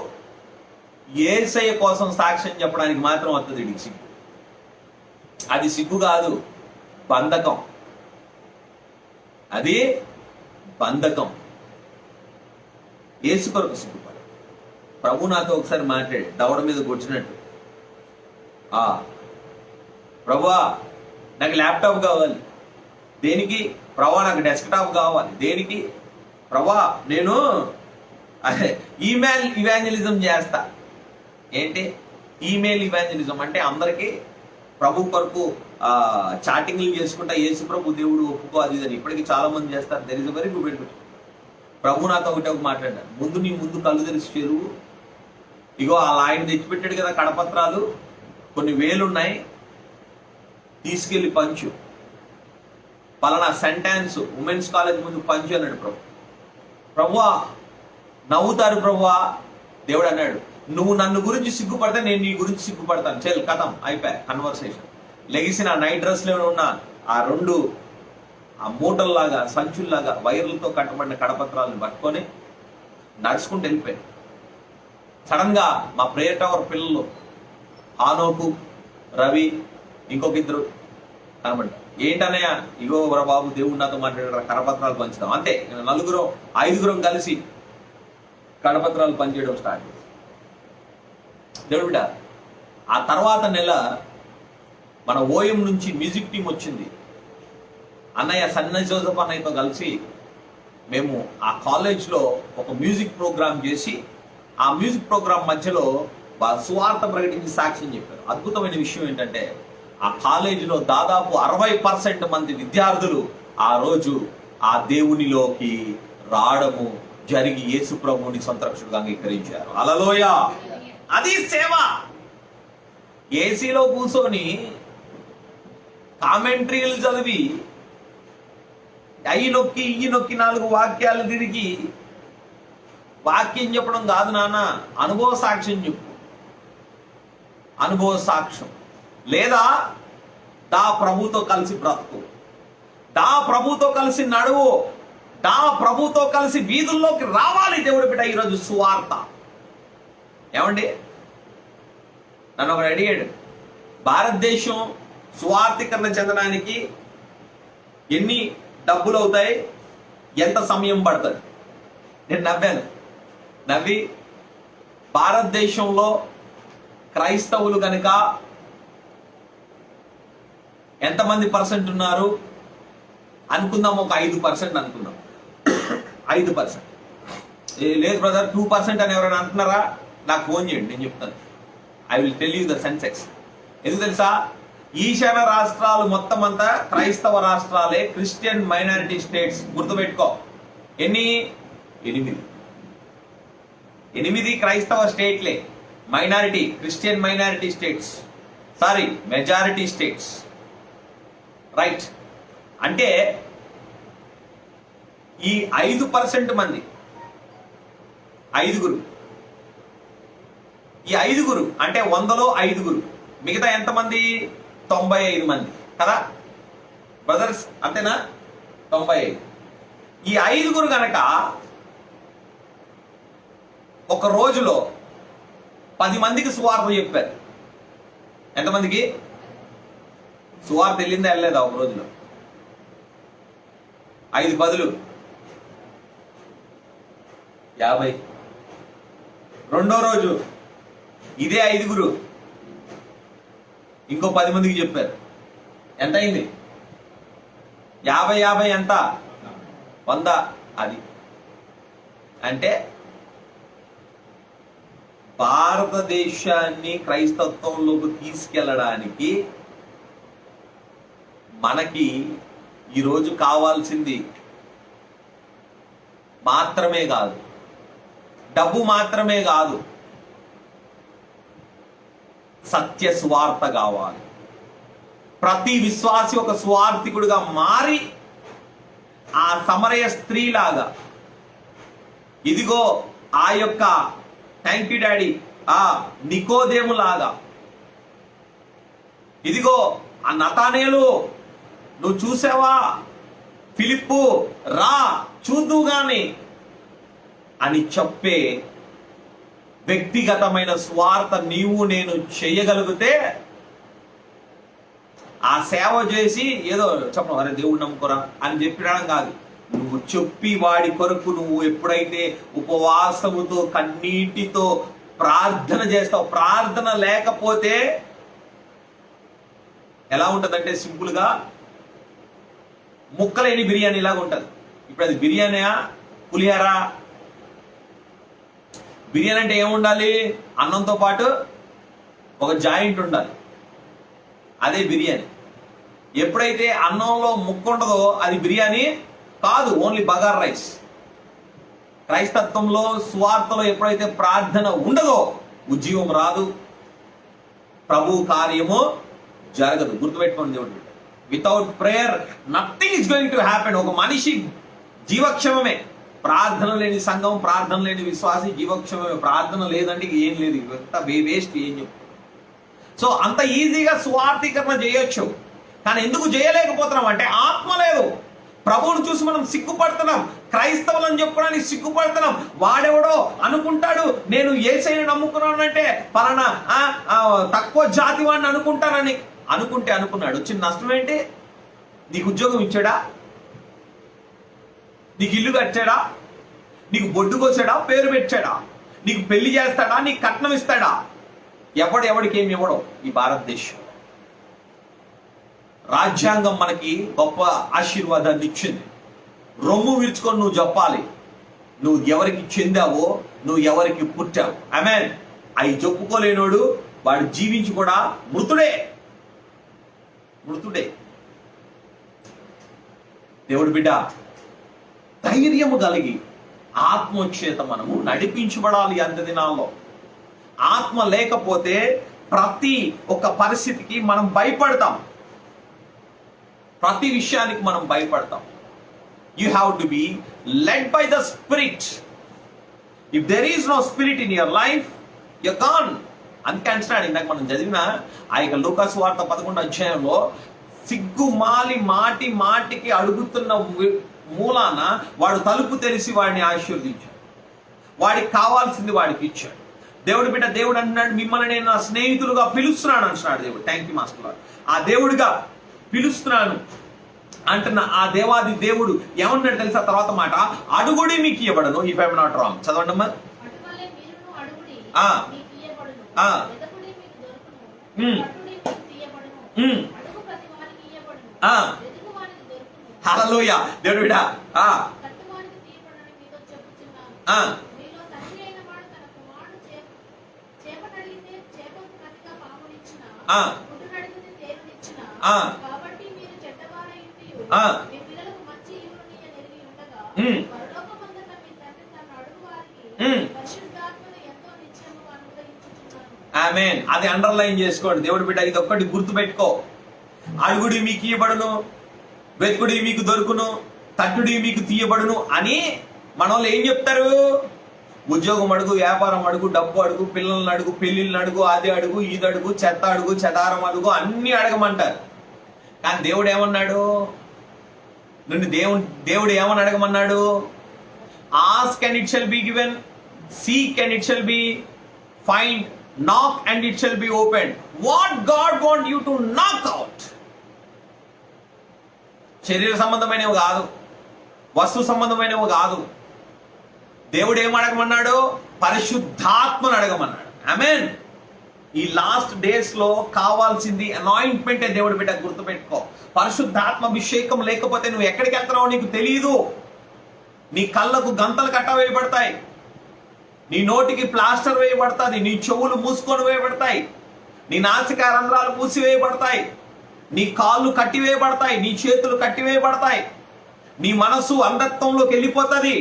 యేసయ్య కోసం సాక్ష్యం చెప్పడానికి మాత్రం వస్తుంది వీడికి సిగ్గు. అది సిగ్గు కాదు, బంధకం. అది బంధకం. యేసు కొరకు సిగ్గుపడ. ప్రభు నాతో ఒకసారి మాట్లాడి దవడ మీద కూర్చున్నట్టు, ప్రభువా నాకు ల్యాప్టాప్ కావాలి. దేనికి? ప్రభా నాకు డెస్క్టాప్ కావాలి. దేనికి? ప్రభా నేను ఈమెయిల్ ఇవాంజలిజం చేస్తా. ఏంటి ఈమెయిల్ ఇవాంజలిజం అంటే? అందరికీ ప్రభు కొరకు చాటింగ్లు చేసుకుంటా యేసు ప్రభు దేవుడు ఒప్పుకో అది అని ఇప్పటికీ చాలా మంది చేస్తారు. There is a very good benefit. ప్రభు నాతో ఒకటి మాట్లాడారు, నీ ముందు కళ్ళు తెరిచి చెరువు, ఇగో అలా ఆయన తెచ్చిపెట్టాడు కదా కడపత్రాలు, కొన్ని వేలున్నాయి, తీసుకెళ్లి పంచు. పలానా సెంటెన్స్ ఉమెన్స్ కాలేజ్ ముందు పంచు అన్నాడు ప్రభు. ప్రభువా నవ్వుతారు ప్రభువా. దేవుడు అన్నాడు, నువ్వు నన్ను గురించి సిగ్గుపడితే నేను నీ గురించి సిగ్గుపడతాను. చెల్ కథం, అయిపోయా కన్వర్సేషన్. లెగిసిన నైట్ డ్రెస్లో ఉన్న ఆ 2 మూటల్లాగా సంచుల్లాగా వైర్లతో కట్టబడిన కడపత్రాలను పట్టుకొని నడుచుకుంటూ వెళ్ళిపోయాడు. సడన్ గా మా ప్రేయర్ టవర్ పిల్లలు ఆనోకు, రవి, ఇంకొక 2 కనబడ్డారు. ఏంటన్నయ్య? ఇగో బాబు దేవుడు నాతో మాట్లాడారు, కరపత్రాలు పంచుదాం. అంతే, 4-5 కలిసి కడపత్రాలు పనిచేయడం స్టార్ట్ చేసి దేవుడు బిడ్డ. ఆ తర్వాత నెల మన ఓఎం నుంచి మ్యూజిక్ టీం వచ్చింది. అన్నయ్య సన్న జోసెఫ్ అన్నయ్యతో కలిసి మేము ఆ కాలేజ్లో ఒక మ్యూజిక్ ప్రోగ్రామ్ చేసి, ఆ మ్యూజిక్ ప్రోగ్రామ్ మధ్యలో సువార్త ప్రకటించి సాక్ష్యం చెప్పారు. అద్భుతమైన విషయం ఏంటంటే, ఆ కాలేజీలో దాదాపు 60% మంది విద్యార్థులు ఆ రోజు ఆ దేవునిలోకి రావడము జరిగి యేసు ప్రభువుని సొంత రక్షకుడిగా అంగీకరించారు. హల్లెలూయా. అది సేవ. ఏసీలో కూర్చొని కామెంట్రీలు చదివి అయ్యి నొక్కి ఇయ్యి నొక్కి 4 వాక్యాలు తిరిగి వాక్యం చెప్పడం కాదు నాన్న, అనుభవ సాక్ష్యం చెప్పు. అనుభవ సాక్ష్యం. లేదా దా ప్రభుతో కలిసి బ్రతుకు, దా ప్రభుతో కలిసి నడువు, దా ప్రభుతో కలిసి వీధుల్లోకి రావాలి. దేవుడి బిడ్డ ఈరోజు సువార్త. ఏమండి, నన్ను ఒకడు అడిగాడు, భారతదేశం సువార్థీకరణ చెందడానికి ఎన్ని డబ్బులు అవుతాయి, ఎంత సమయం పడుతుంది? నేను నవ్వి భారతదేశంలో క్రైస్తవులు కనుక ఎంతమంది పర్సెంట్ ఉన్నారు అనుకుందాం, ఒక 5% అనుకుందాం. 5%. లేదు బ్రదర్ 2% అని ఎవరైనా అంటున్నారా? నాకు ఫోన్ చేయండి, నేను చెప్తాను. I will tell you the Sensex. ఎందుకు తెలుసా? ఈశాన్య రాష్ట్రాలు మొత్తం అంతా క్రైస్తవ రాష్ట్రాలే, క్రిస్టియన్ మైనారిటీ స్టేట్స్. గుర్తుపెట్టుకో, ఎన్ని? 8 క్రైస్తవ స్టేట్లే, minority Christian minority states, sorry majority states. Right. అంటే ఈ 5% మంది, 5 ఈ 5 అంటే 100లో 5, మిగతా ఎంతమంది? 95 మంది కదా బ్రదర్స్, అంతేనా? 95. ఈ 5 కనుక ఒక రోజులో 10 మందికి సువార్త చెప్పారు. ఎంతమందికి సువార్త వెళ్ళిందా వెళ్ళలేదా ఒక రోజులో? 5 10 50. రెండో రోజు ఇదే 5 ఇంకో 10 మందికి చెప్పారు. ఎంత అయింది? 50 ఎంత? 100. అది అంటే భారతదేశాన్ని క్రైస్తత్వంలోకి తీసుకెళ్ళడానికి మనకి ఈరోజు కావాల్సింది మాత్రమే కాదు, డబ్బు మాత్రమే కాదు, సత్య స్వార్థ కావాలి. ప్రతి విశ్వాసి ఒక స్వార్థికుడిగా మారి ఆ సమరయ స్త్రీలాగా, ఇదిగో ఆ యొక్క థ్యాంక్ యూ డాడీ ఆ నికోదేము లాగా, ఇదిగో ఆ నతానేలు నువ్వు చూసావా, ఫిలిప్పు రా చూద్దుగాని అని చెప్పే వ్యక్తిగతమైన స్వార్థ నీవు నేను చేయగలిగితే, ఆ సేవ చేసి ఏదో చెప్పడం అరే దేవుడు నమ్ముకోరా అని చెప్పడం కాదు. నువ్వు చెప్పి వాడి కొరకు నువ్వు ఎప్పుడైతే ఉపవాసముతో కన్నీటితో ప్రార్థన చేస్తావు, ప్రార్థన లేకపోతే ఎలా ఉంటదంటే సింపుల్గా ముక్కలేని బిర్యానీ లాగా ఉంటది. ఇప్పుడు అది బిర్యానీయా పులిహారా? బిర్యానీ అంటే ఏముండాలి? అన్నంతో పాటు ఒక జాయింట్ ఉండాలి, అదే బిర్యానీ. ఎప్పుడైతే అన్నంలో ముక్క ఉండదో అది బిర్యానీ కాదు, ఓన్లీ బగార్ రైస్. క్రైస్తత్వంలో స్వార్థలో ఎప్పుడైతే ప్రార్థన ఉండదో ఉజ్జీవం రాదు, ప్రభు కార్యము జరగదు. గుర్తుపెట్టుకోండి, దేవుడు without prayer nothing is going to happen. ఒక మనిషి జీవక్షేమమే. ప్రార్థన లేని సంఘం, ప్రార్థన లేని విశ్వాసి జీవక్షేమమే. ప్రార్థన లేదంటే ఏం లేదు, ఎంత వేస్ట్. ఏం చెప్పు. సో అంత ఈజీగా స్వార్థీకరణ చేయొచ్చు, కానీ ఎందుకు చేయలేకపోతున్నాం అంటే ఆత్మ లేదు. ప్రభువును చూసి మనం సిగ్గుపడుతున్నాం, క్రైస్తవులని చెప్పుకోవడానికి సిగ్గుపడుతున్నాం. వాడెవడో అనుకుంటాడు నేను యేసయ్యని నమ్ముకున్నానంటే పలానా తక్కువ జాతి వాడిని అనుకుంటానని అనుకున్నాడు. వచ్చిన నష్టం ఏంటి? నీకు ఉద్యోగం ఇచ్చాడా? నీకు ఇల్లు కట్టాడా? నీకు బొడ్డు కోసాడా? పేరు పెట్టాడా? నీకు పెళ్లి చేస్తాడా? నీకు కట్నం ఇస్తాడా? ఎవడికి ఏమి ఇవ్వడం ఈ భారతదేశం. రాజ్యాంగం మనకి గొప్ప ఆశీర్వాదాన్ని ఇచ్చింది. రొమ్ము విరుచుకొని నువ్వు చెప్పాలి నువ్వు ఎవరికి చెందావో, నువ్వు ఎవరికి పుట్టావు. ఆమేన్. అవి చెప్పుకోలేనోడు వాడు జీవించి కూడా మృతుడే. దేవుడు బిడ్డ, ధైర్యము కలిగి ఆత్మచేత మనము నడిపించబడాలి. అంత దినాల్లో ఆత్మ లేకపోతే ప్రతి ఒక్క పరిస్థితికి మనం భయపడతాం, ప్రతి విషయానికి మనం భయపడతాం. You have to be led by the spirit. If there is no spirit in your life you gone. అందుకే అంటున్నాడు ఇందాక మనం చదివిన ఆ యొక్క లూకాసు వార్త 11వ అధ్యాయంలో, సిగ్గు మాలి మాటికి అడుగుతున్న మూలాన వాడు తలుపు తెలిసి వాడిని ఆశీర్వదించాడు, వాడికి కావాల్సింది వాడికి ఇచ్చాడు. దేవుడు బిడ్డ, దేవుడు అంటున్నాడు మిమ్మల్ని నేను నా స్నేహితులుగా పిలుస్తున్నాను అంటున్నాడు దేవుడు. Thank you master. ఆ దేవుడిగా పిలుస్తున్నాను అంటున్న ఆ దేవాది దేవుడు ఏమన్నాడు తెలుసా? తర్వాత మాట, అడుగుడి మీకు ఇవ్వబడను. ఇఫ్ ఐఎమ్ నాట్ రాంగ్, చదవండి అమ్మా. హల్లెలూయా. దేవుడు బిడ్డ, ఆమేన్. అది అండర్లైన్ చేసుకోండి దేవుడి బిడ్డ. ఇది ఒక్కటి గుర్తు పెట్టుకో. అడుగుడి మీకు ఇవ్వబడును, వెతుకుడి మీకు దొరుకును, తట్టుడి మీకు తీయబడును అని మనోళ్ళు ఏం చెప్తారు? ఉద్యోగం అడుగు, వ్యాపారం అడుగు, డబ్బు అడుగు, పిల్లల్ని అడుగు, పెళ్లిళ్ళని అడుగు, అది అడుగు, ఇది అడుగు, చెత్త అడుగు, చెదారం అడుగు, అన్ని అడగమంటారు. కానీ దేవుడు ఏమన్నాడు? దేవుడు ఏమని అడగమన్నాడు? Ask and it shall be given, seek and it shall be find, knock and it shall be opened. What God want you to knock out? శరీర సంబంధమైనవి కాదు, వస్తు సంబంధమైనవి కాదు. దేవుడు ఏం అడగమన్నాడు? పరిశుద్ధాత్మను అడగమన్నాడు. ఆమేన్. ఈ లాస్ట్ డేస్ లో కావాల్సింది అనాయింట్మెంటే దేవుడు బిడ్డ, గుర్తుపెట్టుకో. పరిశుద్ధాత్మ అభిషేకం లేకపోతే నువ్వు ఎక్కడికి వెళ్తున్నావో నీకు తెలియదు. నీ కళ్ళకు గంతలు కట్ట వేయబడతాయి, నీ నోటికి ప్లాస్టర్ వేయబడతాది, నీ చెవులు మూసుకొని వేయబడతాయి, నీ నాసిక రంధ్రాలు మూసివేయబడతాయి, నీ కాళ్ళు కట్టివేయబడతాయి, నీ చేతులు కట్టివేయబడతాయి, నీ మనసు అంధత్వంలోకి వెళ్ళిపోతుంది,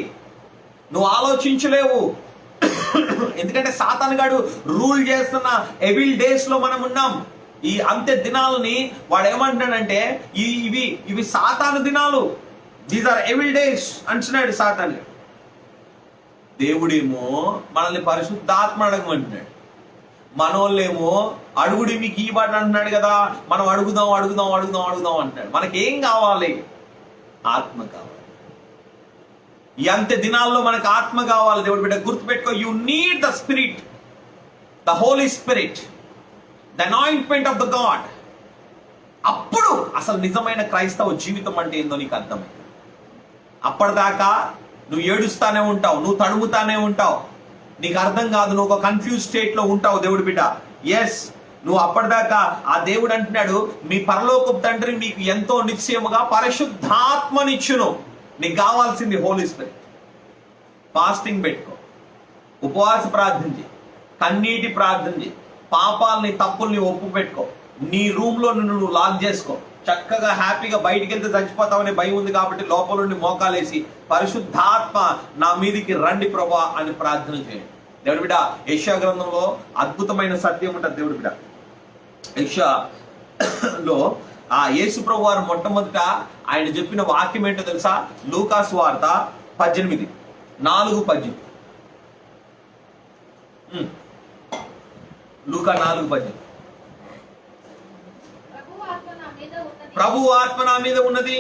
నువ్వు ఆలోచించలేవు. ఎందుకంటే సాతాను గాడు రూల్ చేస్తున్న ఎవిల్ డేస్ లో మనం ఉన్నాం. ఈ అంత్య దినాలని వాడు ఏమంటున్నాడంటే ఇవి సాతాను దినాలు, దీస్ ఆర్ ఎవిల్ డేస్ అంటున్నాడు సాతాను. దేవుడేమో మనల్ని పరిశుద్ధాత్మ అడగమంటున్నాడు, మనోళ్ళేమో అడుగుడి మీకు ఇవ్వబడి అంటున్నాడు కదా. మనం అడుగుదాం అడుగుదాం అడుగుదాం అడుగుదాం అంటున్నాడు. మనకేం కావాలి? ఆత్మ కావాలి. ఈ అంత్య దినాల్లో మనకు ఆత్మ కావాలి. దేవుడు బిడ్డ గుర్తుపెట్టుకో, you need the spirit, the Holy Spirit, the anointment of the God. అప్పుడు అసలు నిజమైన క్రైస్తవ జీవితం అంటే ఏందో నీకు అర్థమైంది. అప్పటిదాకా నువ్వు ఏడుస్తానే ఉంటావు, నువ్వు తడుముతానే ఉంటావు, నీకు అర్థం కాదు, నువ్వు ఒక కన్ఫ్యూజ్ స్టేట్ లో ఉంటావు. దేవుడు బిడ్డ, ఎస్, నువ్వు అప్పటిదాకా ఆ దేవుడు అంటున్నాడు, మీ పరలోకపు తండ్రి మీకు ఎంతో నిశ్చయముగా పరిశుద్ధాత్మనిచ్చును. నీకు కావాల్సింది హోలీ స్పిరిట్. ఫాస్టింగ్ పెట్టుకో, ఉపవాస ప్రార్థన చేయి, కన్నీటి ప్రార్థన చేయి, పాపాలని తప్పుల్ని ఒప్పు పెట్టుకో, నీ రూమ్ లో నువ్వు లాక్ చేసుకో, చక్కగా హ్యాపీగా బయటికి వెళ్తే చచ్చిపోతావనే భయం ఉంది కాబట్టి లోపల నుండి మోకాలేసి పరిశుద్ధాత్మ నా మీదికి రండి ప్రభా అని ప్రార్థన చేయండి. దేవుడి బిడ్డ, యెషయా గ్రంథంలో అద్భుతమైన సత్యం ఉంటుంది. దేవుడి బిడ్డ, యెషయాలో ఆ యేసు ప్రభు వారు మొట్టమొదట ఆయన చెప్పిన వాక్యం ఏంటో తెలుసా? లూకాసు వార్త 18:4-18. లూకా 4:18. ప్రభు ఆత్మ నా మీద ఉన్నది,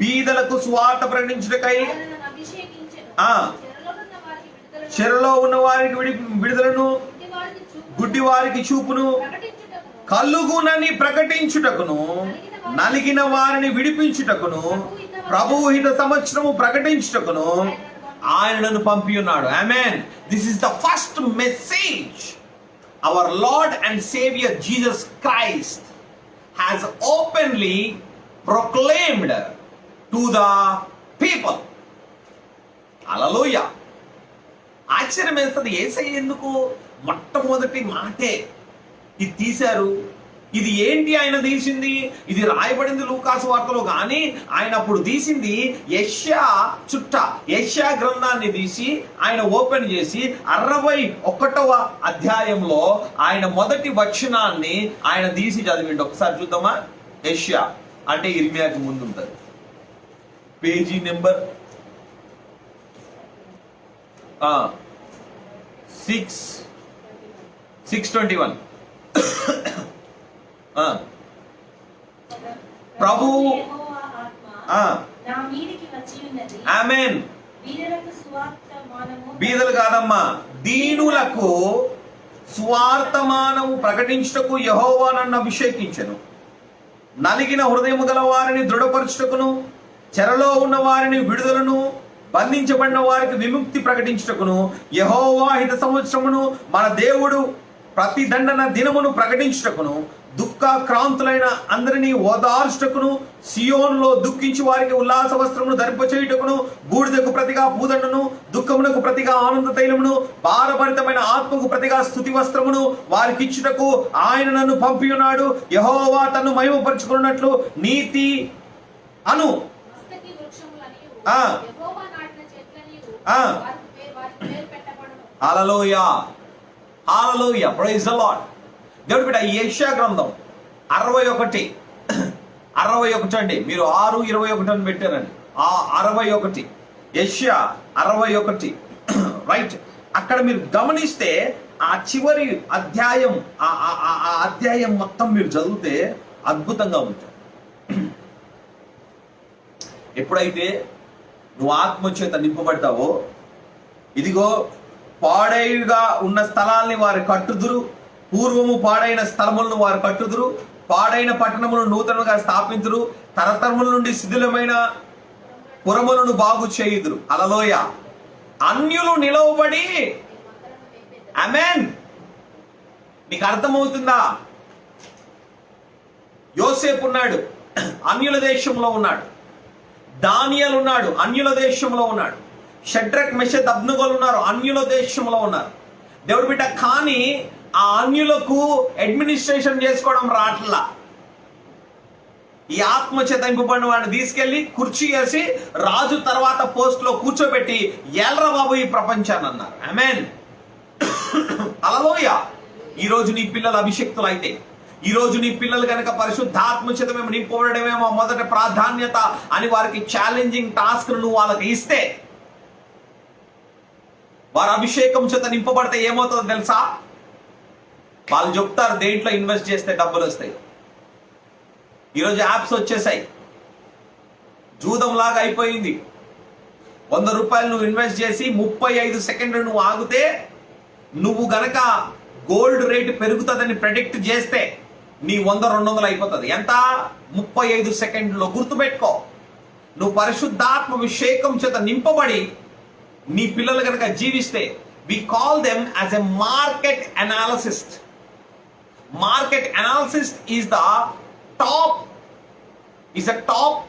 బీదలకు సువార్త ప్రకటించుటకై, చెరలో ఉన్న వారికి విడుదలను, గుడ్డి వారికి చూపును, కలుగునని ప్రకటించుటకును, నలిగిన వారిని విడిపించుటకును, ప్రభువు హిత సంవత్సరము ప్రకటించుటకును ఆయనను పంపి ఉన్నాడు. Amen. This is the first message our Lord and Savior Jesus Christ has openly proclaimed to the people. హల్లెలూయా. ఆశ్చర్యం వేస్తుంది, యేసయ్య ఎందుకు మొట్టమొదటి మాటే ఇది తీశారు? ఇది ఏంటి ఆయన తీసింది? ఇది రాయబడింది లూకాసు వార్తలో, కానీ ఆయన అప్పుడు తీసింది యెషయా గ్రంథాన్ని తీసి ఆయన ఓపెన్ చేసి 61వ అధ్యాయంలో ఆయన మొదటి వచనాన్ని ఆయన తీసి చదివిండు. ఒకసారి చూద్దామా? యెషయా అంటే ఇర్మియాకి ముందు ఉంటుంది, పేజీ నెంబర్ 621. ప్రభు ఆమేన్. బీదలు కాదమ్మా, దీనులకు స్వార్థమానము ప్రకటించుటకు యెహోవా నన్ను అభిషేకించెను. నలిగిన హృదయము గల వారిని దృఢపరచుటకును, చెరలో ఉన్న వారిని విడుదలను, బంధించబడిన వారికి విముక్తి ప్రకటించుటకును, యెహోవా హిత సంవత్సరమును మన దేవుడు ప్రతిదండన దినమును ప్రకటించుటకును, దుఃఖాక్రాంతులైన అందరినీ ఓదార్చుటకును, సియోనులో దుఃఖించి వారికి ఉల్లాస వస్త్రమును ధరింపచేయుటకును, బూడిదకు ప్రతిగా పూదండను, దుఃఖమునకు ప్రతిగా ఆనంద తైలమును, భారభరితమైన ఆత్మకు ప్రతిగా స్తుతి వస్త్రమును వారికి ఇచ్చుటకు ఆయన నన్ను పంపి ఉన్నాడు. యెహోవా తన్ను మహిమపరచుకున్నట్లు నీతి అను హల్లెలూయా, హల్లెలూయా, ప్రైజ్ ది లార్డ్. దేవుడి బిడ్డ, ఈ యెషయా గ్రంథం 61 అండి. మీరు 6:21 అని పెట్టారండి. 61 యెషయా 61 రైట్. అక్కడ మీరు గమనిస్తే ఆ చివరి అధ్యాయం, ఆ అధ్యాయం మొత్తం మీరు చదివితే అద్భుతంగా ఉంటుంది. ఎప్పుడైతే నువ్వు ఆత్మ చేత నింపబడతావో, ఇదిగో పాడైగా ఉన్న స్థలాల్ని వారు కట్టుదురు, పూర్వము పాడైన స్థలములను వారు కట్టుదురు, పాడైన పట్టణములను నూతనంగా స్థాపించురు, తరతరముల నుండి శిథిలమైన పురములను బాగు చేయుదురు. హల్లెలూయ. అన్యులు నిలవబడి, ఆమేన్. నీకు అర్థమవుతుందా? యోసేపు ఉన్నాడు, అన్యుల దేశంలో ఉన్నాడు. దానియేలు ఉన్నాడు, అన్యుల దేశంలో ఉన్నాడు. షడ్రక్ మెషక్ అబ్దెనగోలు ఉన్నారు, అన్యుల దేశంలో ఉన్నారు. దేవుడు బిడ్డ, కానీ ఆ అన్యులకు అడ్మినిస్ట్రేషన్ చేసుకోవడం రాట్లా. ఈ ఆత్మచేత నింపబడిన వాడిని తీసుకెళ్లి కుర్చీ వేసి రాజు తర్వాత పోస్ట్ లో కూర్చోబెట్టి ఏల్రా బాబు ఈ ప్రపంచాన్ని అన్నారు. ఆమేన్. హల్లెలూయా. ఈ రోజు నీ పిల్లలు అభిషక్తులు అయితే, ఈ రోజు నీ పిల్లలు కనుక పరిశుద్ధాత్మ చేత మేము నింపబడమేమో మొదటి ప్రాధాన్యత అని వారికి ఛాలెంజింగ్ టాస్క్ నువ్వు వాళ్ళకి ఇస్తే, వారు అభిషేకం చేత నింపబడితే ఏమవుతుందో తెలుసా? వాళ్ళు చెప్తారు దేంట్లో ఇన్వెస్ట్ చేస్తే డబ్బులు వస్తాయి. ఈరోజు యాప్స్ వచ్చేసాయి, జూదంలాగా అయిపోయింది. 100 రూపాయలు నువ్వు ఇన్వెస్ట్ చేసి 35 సెకండ్లు నువ్వు ఆగితే, నువ్వు గనక గోల్డ్ రేటు పెరుగుతుందని ప్రెడిక్ట్ చేస్తే నీ 100-200 అయిపోతుంది. ఎంత? 35 సెకండ్లో. గుర్తుపెట్టుకో, నువ్వు పరిశుద్ధాత్మ అభిషేకం చేత నింపబడి నీ పిల్లలు కనుక జీవిస్తే, we call them as a market analyst. Market analyst is the top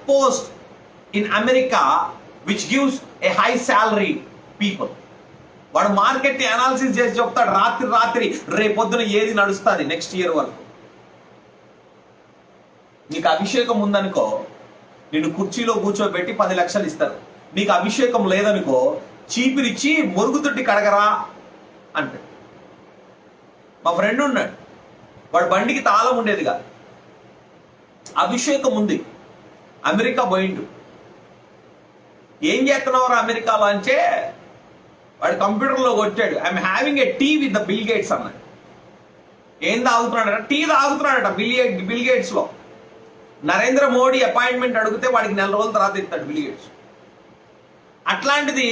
post in America which gives a high salary people. వాడు మార్కెట్ ని అనాలిసిస్ చేసి చెప్తాడు రాత్రి రేపొద్దున ఏది నడుస్తుంది నెక్స్ట్ ఇయర్ వరకు. నీకు అభిషేకం ఉందనుకో, నిన్ను కుర్చీలో కూర్చోబెట్టి 10 లక్షలు ఇస్తారు. నీకు అభిషేకం లేదనుకో, చీపిరిచ్చి మొరుగుతొట్టి కడగరా అంటే. మా ఫ్రెండ్ ఉన్నాడు, వాడు బండికి తాళం ఉండేది కాదు, అభిషేకం ఉంది, అమెరికా పోయిండు. ఏం చేస్తున్నావు అమెరికాలో అంటే, వాడు కంప్యూటర్లో కొట్టాడు, I'm having a tea with the Bill Gates అన్నాడు. ఏం తాగుతున్నాడట? టీ తాగుతున్నాడట బిల్ గేట్స్ లో. నరేంద్ర మోడీ అపాయింట్మెంట్ అడిగితే వాడికి 4 రోజుల తర్వాత ఇస్తాడు బిల్ గేట్స్. అట్లాంటిది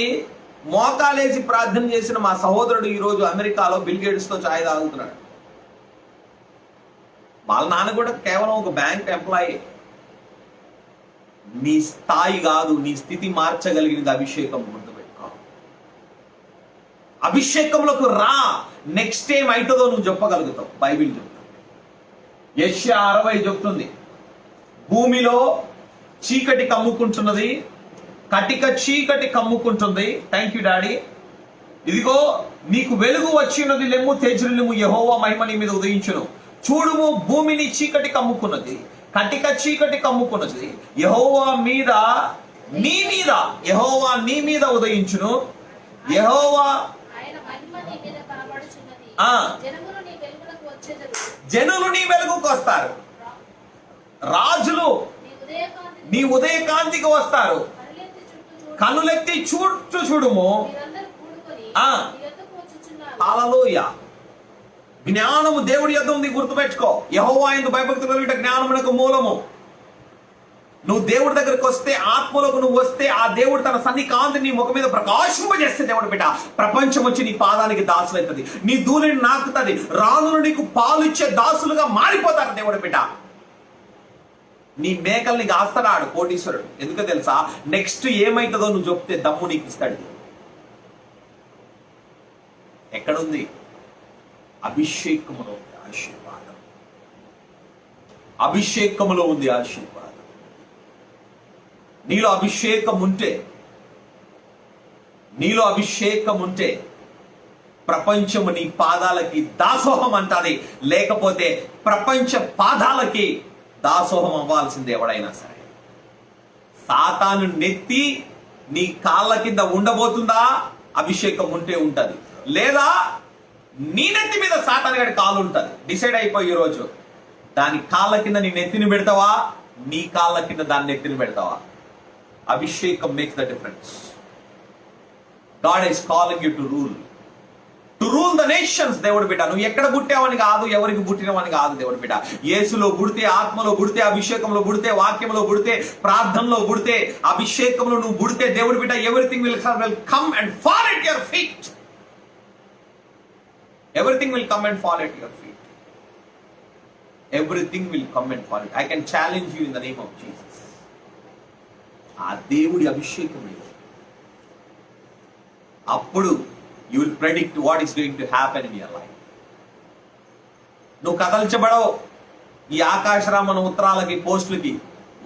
మోకాలేసి ప్రార్థన చేసిన మా సహోదరుడు ఈరోజు అమెరికాలో బిల్ గేట్స్ తో ఛాయ్ తాగుతున్నాడు. వాళ్ళ నాన్న కూడా కేవలం ఒక బ్యాంక్ ఎంప్లాయీ. నీ స్థాయి కాదు, నీ స్థితి మార్చగలిగినది అభిషేకం. గుర్తుపెట్టుకో, అభిషేకంలోకి రా, నెక్స్ట్ ఏం అవుతుందో నువ్వు చెప్పగలుగుతావు. బైబిల్ చెప్తుంది, యెషయా 60 చెప్తుంది, భూమిలో చీకటి కమ్ముకుంటున్నది, కటిక చీకటి కమ్ముకుంటుంది. Thank you daddy. ఇదిగో నీకు వెలుగు వచ్చినది, లెమ్ము తేజరిల్లుము, యెహోవా మహిమ నీ మీద ఉదయించును. చూడుము, భూమిని చీకటి కమ్ముకున్నది, కటిక చీకటి కమ్ముకున్నది, యెహోవా నీ మీద ఉదయించును. యెహోవా జనులు నీ వెలుగుకు వస్తారు, రాజులు నీ ఉదయకాంతికి వస్తారు. కనులెత్తి చూడుము. హల్లెలూయా. జ్ఞానము దేవుడి యొద్ద ఉంది, గుర్తుపెట్టుకో. యెహోవా యందు భయభక్తులు కలుగుట జ్ఞానమునకు మూలము. నువ్వు దేవుడి దగ్గరికి వస్తే, ఆత్మలోకి నువ్వు వస్తే, ఆ దేవుడు తన సన్నికాంతిని నీ ముఖం మీద ప్రకాశింపజేస్తే, దేవుడు బిడ్డ, ప్రపంచం వచ్చి నీ పాదానికి దాసులవుతుంది, నీ ధూళిని నాకుతుంది, రాజులు నీకు పాలు ఇచ్చే దాసులుగా మారిపోతారు. దేవుడు బిడ్డ, నీ మేకల్ని కాస్తాడు కోటీశ్వరుడు. ఎందుకో తెలుసా? నెక్స్ట్ ఏమైతుందో నువ్వు చెప్తే దమ్ము నీకు ఇస్తాడు. ఎక్కడుంది? అభిషేకములో ఉంది ఆశీర్వాదం. అభిషేకములో ఉంది ఆశీర్వాదం. నీలో అభిషేకం ఉంటే ప్రపంచము నీ పాదాలకి దాసోహం అంటది. లేకపోతే ప్రపంచ పాదాలకి దాసోహం అవ్వాల్సింది ఎవడైనా సరే. సాతాను నెత్తి నీ కాళ్ళ కింద ఉండబోతుందా? అభిషేకం ఉంటే ఉంటది. లేదా నీ నెత్తి మీద సాతాను గడి కాలు ఉంటది. డిసైడ్ అయిపోయి ఈరోజు దాని కాళ్ళ కింద నీ నెత్తిని పెడతావా, నీ కాళ్ళ కింద దాని నెత్తిని పెడతావా? అభిషేకం makes the difference. God is calling you to rule the nations. దేవుడు బిడ్డ, నువ్వు ఎక్కడ పుట్టావని కాదు, ఎవరికి పుట్టినవని కాదు. దేవుడు బిడ్డ, యేసులో పుడితే, ఆత్మలో పుడితే, అభిషేకంలో పుడితే, వాక్యంలో పుడితే, ప్రార్థనలో పుడితే, అభిషేకంలో నువ్వు పుడితే, దేవుడు బిడ్డ, everything will come and fall at your feet. Everything will come and fall at your feet. Everything will come and fall. I can challenge you in the name of Jesus. ఆ దేవుడి అభిషేకం అప్పుడు you will predict what is going to happen in your life. నువ్వు కదల్చబడవు ఈ ఆకాశరామన ఉత్తరాలకి, పోస్టులకి.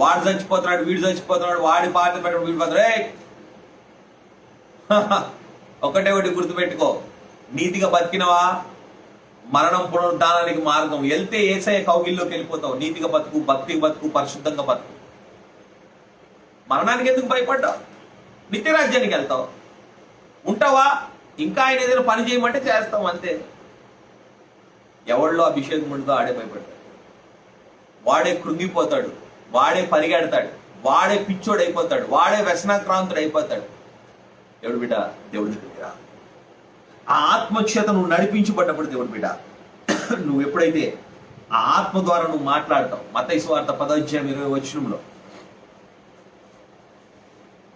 వాడు చచ్చిపోతున్నాడు, వీడు చచ్చిపోతున్నాడు, వాడి పార్టీ పెట్టడం, వీడి పాత్ర. ఒకటే ఒకటి గుర్తుపెట్టుకో, నీతిగా బతికినవా మరణం పునరుద్ధానానికి మార్గం. వెళ్తే యేసయ్య కౌగిల్లోకి వెళ్ళిపోతావు. నీతిగా బతుకు, భక్తిగా బతుకు, పరిశుద్ధంగా బతుకు. మరణానికి ఎందుకు భయపడ్డావు? నిత్యరాజ్యానికి వెళ్తావు. ఉంటావా? ఇంకా ఆయన ఏదైనా పని చేయమంటే చేస్తాం, అంతే. ఎవరిలో అభిషేకం ఉండదో ఆడే భయపడతాడు, వాడే కృంగిపోతాడు, వాడే పరిగెడతాడు, వాడే పిచ్చోడు అయిపోతాడు, వాడే వ్యసనాక్రాంతుడు అయిపోతాడు. దేవుడు బిడ్డ, దేవుడి దగ్గర ఆ ఆత్మచేత నువ్వు నడిపించబడ్డప్పుడు, దేవుడు బిడ్డ, నువ్వు ఎప్పుడైతే ఆ ఆత్మ ద్వారా నువ్వు మాట్లాడతావు. మత్తయి సువార్త 10:20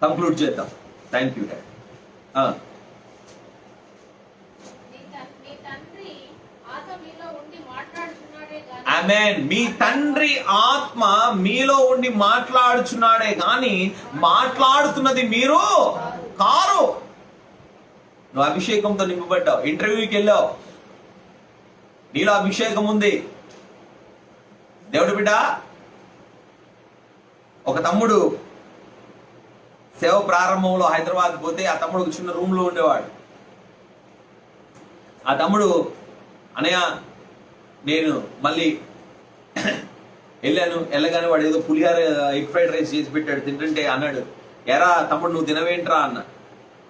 కంక్లూడ్ చేద్దాం. Thank you dad. ఆమేన్. మీ తండ్రి ఆత్మ మీలో ఉండి మాట్లాడుచున్నాడే కానీ మాట్లాడుతున్నది మీరు కారు. నువ్వు అభిషేకంతో నింపబడ్డావు. ఇంటర్వ్యూకి వెళ్ళావు, నీలో అభిషేకం ఉంది. దేవుడి బిడ్డ, ఒక తమ్ముడు సేవ ప్రారంభంలో హైదరాబాద్ పోతే ఆ తమ్ముడు ఒక చిన్న రూమ్ లో ఉండేవాడు. ఆ తమ్ముడు, అనయ్య నేను మళ్ళీ వెళ్ళగానే వాడు ఏదో పులిహార ఎగ్ ఫ్రైడ్ రైస్ చేసి పెట్టాడు. తింటుంటే అన్నాడు, ఎరా తమ్ముడు నువ్వు తినవేంట్రా అన్న.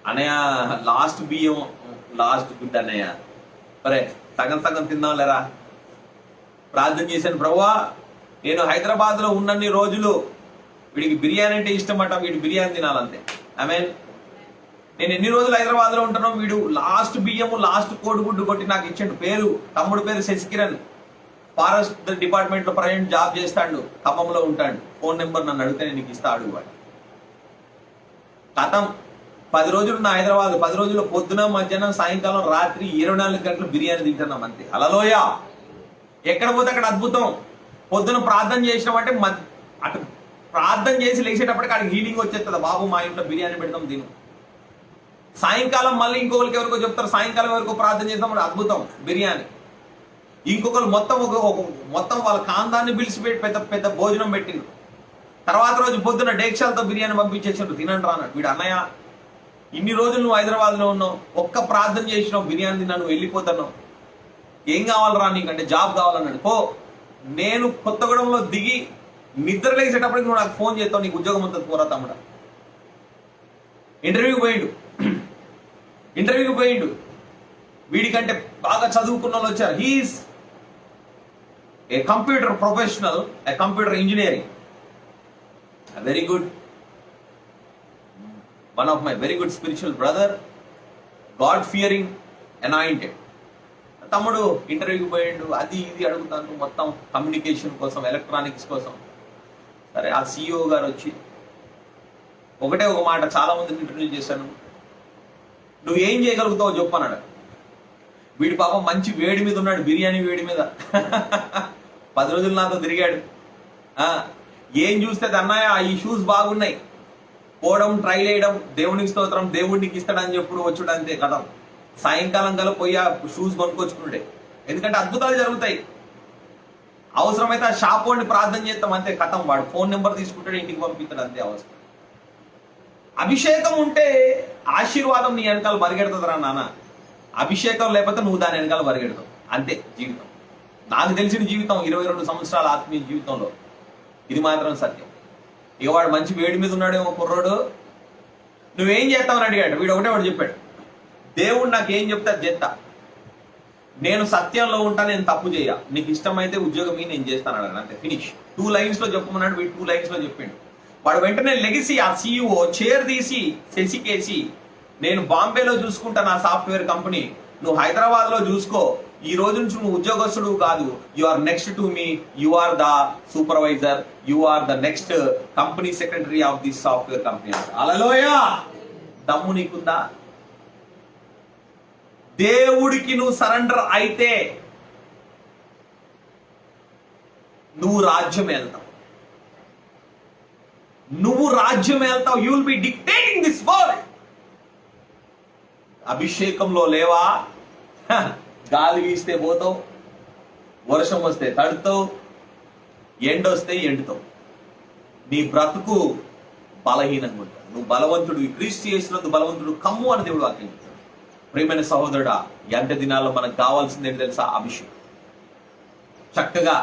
అన్నయ్య లాస్ట్ బియ్యం, లాస్ట్ గుడ్ అన్నయ్య, సరే సగం సగం తిందాం లేరా. ప్రార్థన చేశాను, ప్రభువా నేను హైదరాబాద్ లో ఉన్నన్ని రోజులు వీడికి బిర్యానీ అంటే ఇష్టం అట, వీడు బిర్యానీ తినాలంతే. ఆమేన్. నేను ఎన్ని రోజులు హైదరాబాద్ లో ఉంటున్నాం, వీడు లాస్ట్ బియ్యము, లాస్ట్ కోడిగుడ్డు కొట్టి నాకు ఇచ్చాడు. పేరు తమ్ముడు పేరు శశికిరణ్, ఫారెస్ట్ డిపార్ట్మెంట్ లో ప్రజెంట్ జాబ్ చేస్తాడు, ఖమ్మంలో ఉంటాడు. ఫోన్ నెంబర్ నన్ను అడిగితే నీకు ఇస్తా, అడుగువాడు. కథం 10 రోజులు నా హైదరాబాద్, 10 రోజుల్లో పొద్దున, మధ్యాహ్నం, సాయంకాలం, రాత్రి 24 గంటలు బిర్యానీ తింటున్నాం అంతే. హల్లెలూయ. ఎక్కడ పోతే అక్కడ అద్భుతం. పొద్దున ప్రార్థన చేసినామంటే అటు ప్రార్థన చేసి లేచేటప్పటికి అక్కడికి హీలింగ్ వచ్చేస్తుంది. బాబు మా ఇంట్లో బిర్యానీ పెడతాం తిను. సాయంకాలం మళ్ళీ ఇంకొకరికి ఎవరికో చెప్తారు, సాయంకాలం వరకు ప్రార్థన చేస్తాం, అద్భుతం బిర్యానీ. ఇంకొకరు మొత్తం వాళ్ళ కాందాన్ని పిలిచిపెట్టి పెద్ద పెద్ద భోజనం పెట్టిండు. తర్వాత రోజు పొద్దున డేక్షాలతో బిర్యానీ పంపించేసాడు, తినండి రా అన్నాడు. వీడు, అన్నయ్య ఇన్ని రోజులు నువ్వు హైదరాబాద్ లో ఉన్నావు, ఒక్క ప్రార్థన చేసినావు, బిర్యానీ తిన్నా, నువ్వు వెళ్ళిపోతున్నావు, ఏం కావాలరా నీకంటే? జాబ్ కావాలన్నాడు. పో, నేను కొత్తగూడెంలో దిగి నిద్ర లేచేటప్పటికి నువ్వు నాకు ఫోన్ చేస్తావు, నీకు ఉద్యోగం అంతా పోరా తమ్ముడా. ఇంటర్వ్యూకి పోయిండు. వీడికంటే బాగా చదువుకున్న వాళ్ళు వచ్చారు. He is a computer professional, a computer engineering, very good, one of my very good spiritual brother, God fearing, anointed. తమ్ముడు ఇంటర్వ్యూకి పోయిండు, అది ఇది అడుగుతాను, మొత్తం కమ్యూనికేషన్ కోసం, ఎలక్ట్రానిక్స్ కోసం. సరే, ఆ CEO గారు వచ్చి ఒకటే ఒక మాట, చాలా మందిని ఇంటర్వ్యూ చేశాను, నువ్వు ఏం చేయగలుగుతావు చెప్పు అన్నాడు. వీడి పాపం మంచి వేడి మీద ఉన్నాడు, బిర్యానీ వేడి మీద. 10 రోజులు నాతో తిరిగాడు. ఏం చూస్తే అన్నయ్య ఈ షూస్ బాగున్నాయి, పోవడం, ట్రైల్ వేయడం, దేవునికి స్తోత్రం, దేవుడికి ఇస్తాడని చెప్పుడు వచ్చుడు, అంతే కదా. సాయంకాలం కల పోయి ఆ షూస్ కొనుక్కొచ్చుకుంటే, ఎందుకంటే అద్భుతాలు జరుగుతాయి. అవసరమైతే ఆ షాప్ వాడిని ప్రార్థన చేస్తాం, అంతే కథం. వాడు ఫోన్ నెంబర్ తీసుకుంటాడు, ఇంటికి పంపిస్తాడు, అంతే అవసరం. అభిషేకం ఉంటే ఆశీర్వాదం నీ వెనకాల పరిగెడుతుందిరా నాన్న. అభిషేకం లేకపోతే నువ్వు దాని వెనకాల పరిగెడతావు, అంతే జీవితం. నాకు తెలిసిన జీవితం 22 సంవత్సరాల ఆత్మీయ జీవితంలో ఇది మాత్రం సత్యం. ఇక వాడు మంచి వేడి మీద ఉన్నాడేమో కుర్రోడు, నువ్వేం చేస్తావని అడిగాడు. వీడు ఒకటే వాడు చెప్పాడు, దేవుడు నాకు ఏం చెప్తా చేస్తా, నేను సత్యంలో ఉంటా, నేను తప్పు చేయ, నీకు ఇష్టమైతే ఉద్యోగం నేను చేస్తాను అన్నాడు, అంతే, ఫినిష్. 2 లైన్స్ లో చెప్పమన్నాడు, వీడు 2 లైన్స్ లో చెప్పిండు. వాడు వెంటనే లెగిసి ఆ CEO చైర్ తీసి శశికేసి, నేను బాంబేలో చూసుకుంటా నా సాఫ్ట్వేర్ కంపెనీ, నువ్వు హైదరాబాద్ లో చూసుకో, ఈ రోజు నుంచి నువ్వు ఉద్యోగస్తుడు కాదు, you are next to me, you are the supervisor, you are the next company secretary of this software company. Hallelujah. దమ్ము నీకుందా? దేవుడికి నువ్వు సరెండర్ అయితే నువ్వు రాజ్యం వెళ్తావు. నువ్వు రాజ్యం వెళ్తావు. You will be dictating this world. అభిషేకంలో లేవా, గాలి వీస్తే పోతావు, వర్షం వస్తే తడుతావు, ఎండొస్తే ఎండుతావు. నీ బ్రతుకు బలహీనంగా ఉంటావు. నువ్వు బలవంతుడు, క్రీస్తు యేసునందు బలవంతుడు కమ్ము అని దేవుడు వాక్యం చెప్తాడు. ప్రియమైన సహోదరుడా, ఎంత దినాల్లో మనకు కావాల్సింది ఏంటి తెలుసా? అభిషేకం. చక్కగా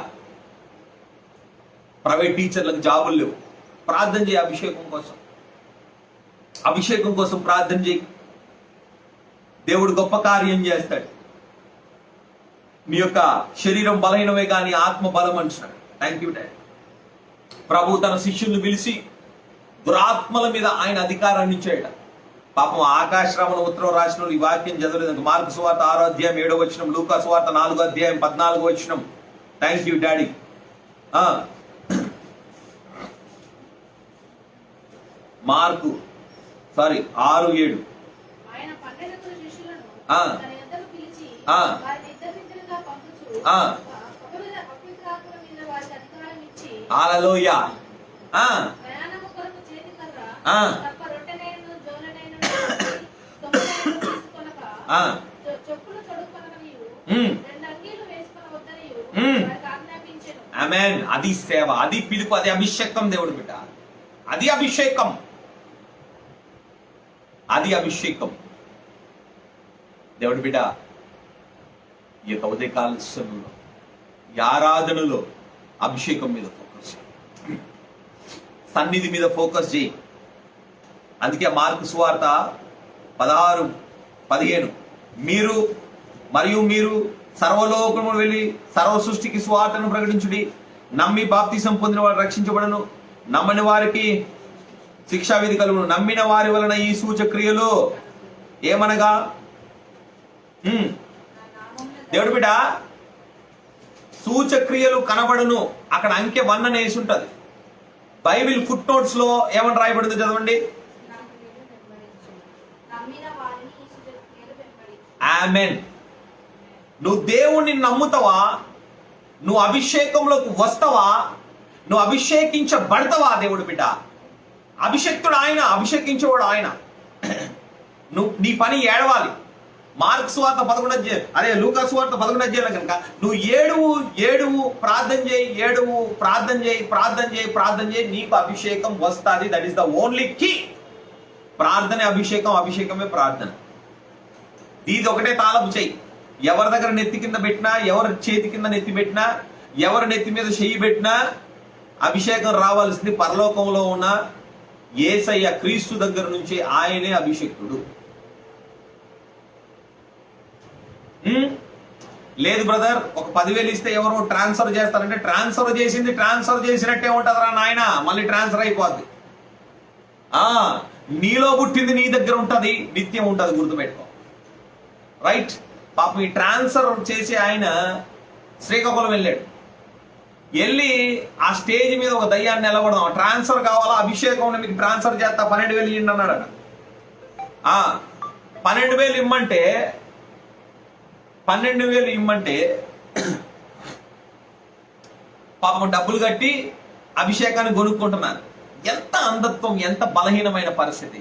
ప్రైవేట్ టీచర్లకు జాబులు లేవు, ప్రార్థన చేయి అభిషేకం కోసం. అభిషేకం కోసం ప్రార్థన చేయి. దేవుడు గొప్ప కార్యం చేస్తాడు. నీ యొక్క శరీరం బలహీనమే కానీ ఆత్మ బలం అంటున్నాడు. Thank you dad. ప్రభు తన శిష్యుల్ని పిలిచి దురాత్మల మీద ఆయన అధికారాన్ని ఇచ్చాడు. పాపం ఆకాశరామణ ఉత్తరం రాసిన ఈ వాక్యం చదవలేదు. మార్కు సువార్త 6వ అధ్యాయం 7వ వచనం, లూకా సువార్త 4వ అధ్యాయం 14వ వచనం. Thank you daddy. మార్కు 6:7. హల్లెలూయా. ఆమేన్. అది సేవ, అది పిలుపు, అది అభిషేకం. దేవుడు బిడ్డ, అది అభిషేకం, అది అభిషేకం. దేవుడి బిడ్డ, ఈ యొక్క ఉదయకాల సమయంలో ఈ ఆరాధనలో అభిషేకం మీద ఫోకస్ చేయి, సన్నిధి మీద ఫోకస్ చేయి. అందుకే మార్కు సువార్త 16:15 మీరు సర్వలోకము వెళ్ళి సర్వ సృష్టికి సువార్తను ప్రకటించుడి. నమ్మి బాప్తిసం పొందిన వారు రక్షించబడను, నమ్మని వారికి శిక్షావిధి కలుగును. నమ్మిన వారి వలన ఈ సూచక్రియలు ఏమనగా, దేవుడి బిడ్డ, సూచక్రియలు కనబడును. అక్కడ అంకె 1 అని వేసి ఉంటుంది. బైబిల్ ఫుట్ నోట్స్ లో ఏమని రాయబడిందో చదవండి. ఆమెన్. నువ్వు దేవుణ్ణి నమ్ముతావా? నువ్వు అభిషేకంలోకి వస్తావా? నువ్వు అభిషేకించబడతావా? దేవుడి బిడ్డ, అభిషక్తుడు ఆయన, అభిషేకించేవాడు ఆయన. నువ్వు నీ పని ఏడవాలి. మార్కు సువార్త 11వ అధ్యాయం, అదే లూకా సువార్త 11వ అధ్యాయంలో కనుక నువ్వు ఏడువు ప్రార్థన చేయి, నీకు అభిషేకం వస్తుంది. That is the only key. ప్రార్థనే అభిషేకం, అభిషేకమే ప్రార్థన. ఇది ఒకటే తాళపు చెయ్యి. ఎవరి దగ్గర నెత్తి కింద పెట్టినా, ఎవరి చేతి కింద నెత్తి పెట్టినా, ఎవరి నెత్తి మీద చెయ్యి పెట్టినా అభిషేకం రావాల్సింది పరలోకంలో ఉన్న యేసయ్య క్రీస్తు దగ్గర నుంచి. ఆయనే అభిషేకుడు. లేదు బ్రదర్, ఒక 10,000 ఇస్తే ఎవరో ట్రాన్స్ఫర్ చేస్తారంటే ట్రాన్స్ఫర్ చేసినట్టే ఉంటుందిరా నాయన, మళ్ళీ ట్రాన్స్ఫర్ అయిపోద్ది. నీలో పుట్టింది నీ దగ్గర ఉంటది, నిత్యం ఉంటది, గుర్తుపెట్టుకో. రైట్. పాపం ఈ ట్రాన్స్ఫర్ చేసి ఆయన శ్రీకాకుళం వెళ్ళాడు. వెళ్ళి ఆ స్టేజ్ మీద ఒక దయ్యాన్ని నిలబడదాం, ట్రాన్స్ఫర్ కావాలా, అభిషేకం మీకు ట్రాన్స్ఫర్ చేస్తా, 12,000 ఇవ్వండి అన్నాడు. 12,000 ఇమ్మంటే పాపం డబ్బులు కట్టి అభిషేకాన్ని కొనుక్కుంటున్నారు. ఎంత అంధత్వం, ఎంత బలహీనమైన పరిస్థితి.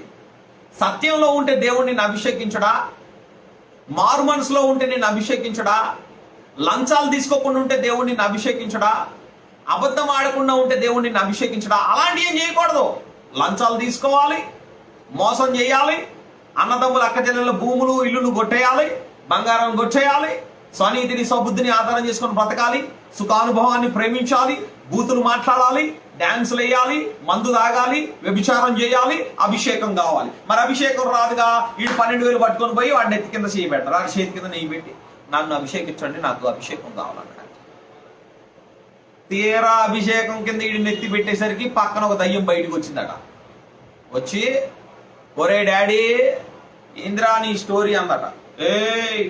సత్యంలో ఉంటే దేవుడు నిన్ను అభిషేకించడా? మారు మనసులో ఉంటే నిన్ను అభిషేకించడా? లంచాలు తీసుకోకుండా ఉంటే దేవుడు నిన్ను అభిషేకించడా? అబద్ధం ఆడకుండా ఉంటే దేవుడు నిన్ను అభిషేకించడా? అలాంటివి ఏం చేయకూడదు. లంచాలు తీసుకోవాలి, మోసం చేయాలి, అన్నదమ్ముల అక్క చెల్లెల భూములు ఇల్లును కొట్టేయాలి, బంగారం కొట్టేయాలి, స్వనీతిని స్వబుద్ధిని ఆధారం చేసుకొని బ్రతకాలి, సుఖానుభవాన్ని ప్రేమించాలి, బూతులు మాట్లాడాలి, డాన్సులు వేయాలి, మందు తాగాలి, వ్యభిచారం చేయాలి, అభిషేకం కావాలి. మరి అభిషేకం రాదుగా. వీడు 12,000 పట్టుకొని పోయి వాడి నెత్తి కింద చేయి పెడతారు, వాడి చేతి కింద నెయ్యి పెట్టి నన్ను అభిషేకించండి, నాకు అభిషేకం కావాలన్నాడు. తీరా అభిషేకం కింద వీడి నెత్తి పెట్టేసరికి పక్కన ఒక దయ్యం బయటకు వచ్చిందట. వచ్చి, ఒరే డాడీ ఇంద్రా నీ స్టోరీ అందట.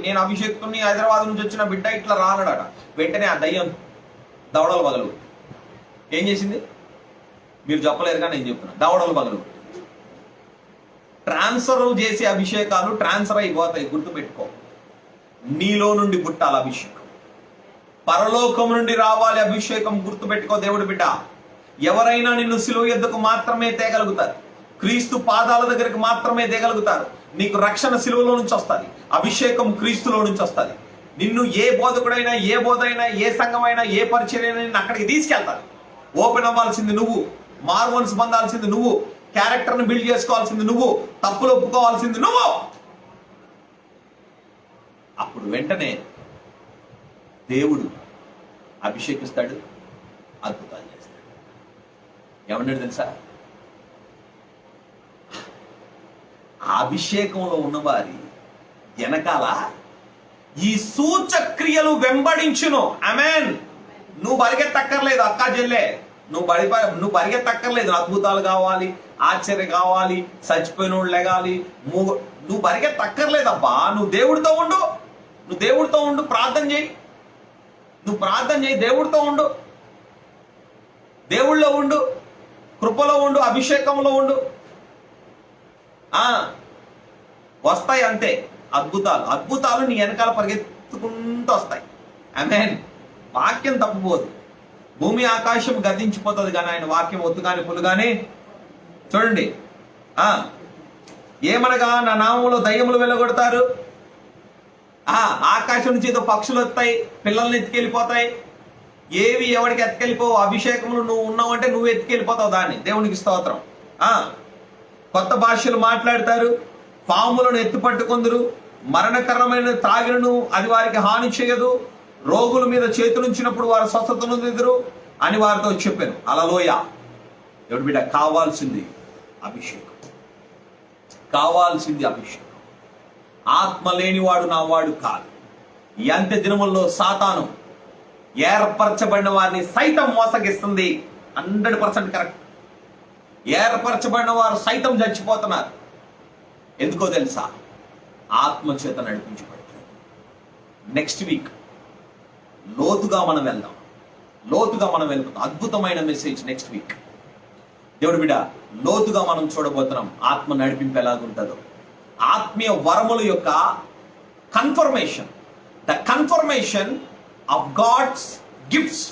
నేను అభిషేక్తుని, హైదరాబాద్ నుంచి వచ్చిన బిడ్డ ఇట్లా రానడట. వెంటనే ఆ దయ్యం దవడలు పగలు ఏం చేసింది? మీరు చెప్పలేరు కానీ నేను చెప్తున్నా, దవడలు పగలు. ట్రాన్స్ఫర్ చేసే అభిషేకాలు ట్రాన్స్ఫర్ అయిపోతాయి, గుర్తుపెట్టుకో. నీలో నుండి పుట్టాలి అభిషేకం. పరలోకం నుండి రావాలి అభిషేకం. గుర్తుపెట్టుకో దేవుడి బిడ్డ, ఎవరైనా నిన్ను సిలువ యొద్దకు మాత్రమే తేగలుగుతారు. క్రీస్తు పాదాల దగ్గరికి మాత్రమే తేగలుగుతారు. నీకు రక్షణ సిలువలో నుంచి వస్తుంది, అభిషేకం క్రీస్తులో నుంచి వస్తుంది. నిన్ను ఏ బోధకుడైనా, ఏ బోధైనా, ఏ సంఘమైనా, ఏ పరిచర్యైనా నిన్ను అక్కడికి తీసుకెళ్తారు. ఓపెన్ అవ్వాల్సింది నువ్వు, మార్మోన్స్ పొందాల్సింది నువ్వు, క్యారెక్టర్ని బిల్డ్ చేసుకోవాల్సింది నువ్వు, తప్పులు ఒప్పుకోవాల్సింది నువ్వు. అప్పుడు వెంటనే దేవుడు అభిషేకిస్తాడు, అద్భుతాలు చేస్తాడు. ఏమన్నాడు తెలుసా? ఆ అభిషేకంలో ఉన్నవారి వెనకాల ఈ సూచక్రియలు వెంబడించును. ఆమేన్. నువ్వు పరిగెత్తక్కర్లేదు అక్కా చెల్లె, నువ్వు పరిగెత్తక్కర్లేదు. అద్భుతాలు కావాలి, ఆశ్చర్యం కావాలి, చచ్చిపోయిన వాళ్ళు లెగాలి, నువ్వు పరిగెత్తక్కర్లేదబ్బా. నువ్వు దేవుడితో ఉండు, నువ్వు దేవుడితో ఉండు, ప్రార్థన చేయి, నువ్వు ప్రార్థన చేయి, దేవుడితో ఉండు, దేవుళ్ళో ఉండు, కృపలో ఉండు, అభిషేకంలో ఉండు. వస్తాయి అంతే అద్భుతాలు. అద్భుతాలు నీ వెనకాల పరిగెత్తుకుంటూ వస్తాయి. ఆమేన్. వాక్యం తప్పిపోదు. భూమి ఆకాశం గతించిపోతుంది కానీ ఆయన వాక్యం ఒత్తుగాని పులుగానే. చూడండి, ఏమనగా నా నామములో దయ్యములు వెళ్ళగొడతారు. ఆకాశం నుంచి ఏదో పక్షులు వస్తాయి, పిల్లల్ని ఎత్తుకెళ్ళిపోతాయి. ఏవి ఎవరికి ఎత్తుకెళ్ళిపోవు. అభిషేకములు నువ్వు ఉన్నావంటే నువ్వు ఎత్తుకెళ్ళిపోతావు దాన్ని. దేవునికి స్తోత్రం. కొత్త భాషలు మాట్లాడతారు, పాములను ఎత్తుపట్టుకొందురు, మరణకరమైన త్రాగినను అది వారికి హాని చేయదు, రోగుల మీద చేతులుంచినప్పుడు వారు స్వస్థత నొందుదురు అని వారితో చెప్పాను. హల్లెలూయా. దేవుడి బిడ్డ, కావాల్సింది అభిషేకం, కావాల్సింది అభిషేకం. ఆత్మ లేనివాడు నా వాడు కాదు. ఈ అంత్య దినముల్లో సాతాను ఏర్పరచబడిన వారిని సైతం మోసగిస్తుంది. 100% కరెక్ట్. ఏర్పరచబడిన వారు సైతం చచ్చిపోతున్నారు. ఎందుకో తెలుసా? ఆత్మ చేత నడిపించబడుతుంది. నెక్స్ట్ వీక్ లోతుగా మనం వెళ్దాం, లోతుగా మనం వెళ్ళిపోతాం. అద్భుతమైన మెసేజ్ నెక్స్ట్ వీక్. దేవుడి బిడ్డ, లోతుగా మనం చూడబోతున్నాం ఆత్మ నడిపింపు ఎలాగుంటుందో. ఆత్మీయ వరముల యొక్క confirmation, the confirmation of God's gifts.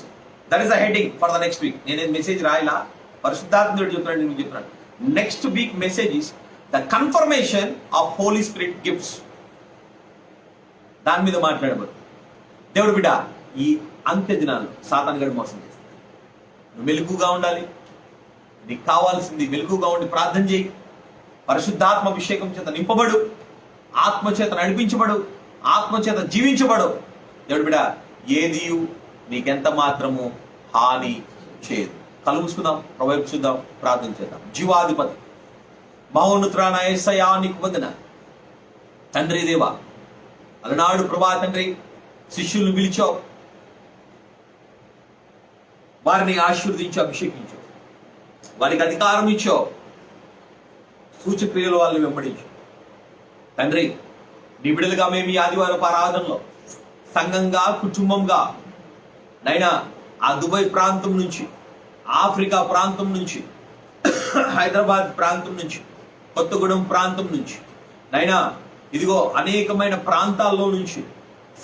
That is the heading for the next week. నేను మెసేజ్ రాయలా, పరిశుద్ధాత్ముడు చెప్తున్నాడు, నేను చెప్తున్నాను. Next week message is the confirmation of Holy Spirit gifts. దాని మీద మాట్లాడబోదు. దేవుడు బిడ్డ, ఈ అంత్య దినాలు సాతాను గడి మోసం చేస్తాడు. నువ్వు మెలకుగా ఉండాలి. నీకు కావాల్సింది మెలకుగా ఉండి ప్రార్థన చేయి. పరిశుద్ధాత్మ అభిషేకం చేత నింపబడు, ఆత్మ చేత నడిపించబడు, ఆత్మ చేత జీవించబడు. దేవుడు బిడ్డ, ఏది నీకెంత మాత్రము హాని చేయదు. కళ్ళు మూసుకుందాం, ప్రవైపు చూద్దాం, ప్రార్థన చేద్దాం. జీవాధిపతి మహోన్నతుడైన యేసయ్యా, నీకు వందనాలు తండ్రి. దేవా, అలనాడు ప్రభా తండ్రి శిష్యులను పిలిచావు, వారిని ఆశీర్వదించి అభిషేకించావు, వారికి అధికారం ఇచ్చావు, సూచక్రియలు వాళ్ళని వెంబడించావు. తండ్రి, నీ బిడ్డలుగా మేము ఈ ఆదివారపు ఆరాధనలో సంఘంగా, కుటుంబంగా నైనా ఆ దుబాయ్ ప్రాంతం నుంచి, ఆఫ్రికా ప్రాంతం నుంచి, హైదరాబాద్ ప్రాంతం నుంచి, కొత్తగూడెం ప్రాంతం నుంచి నైనా ఇదిగో అనేకమైన ప్రాంతాల్లో నుంచి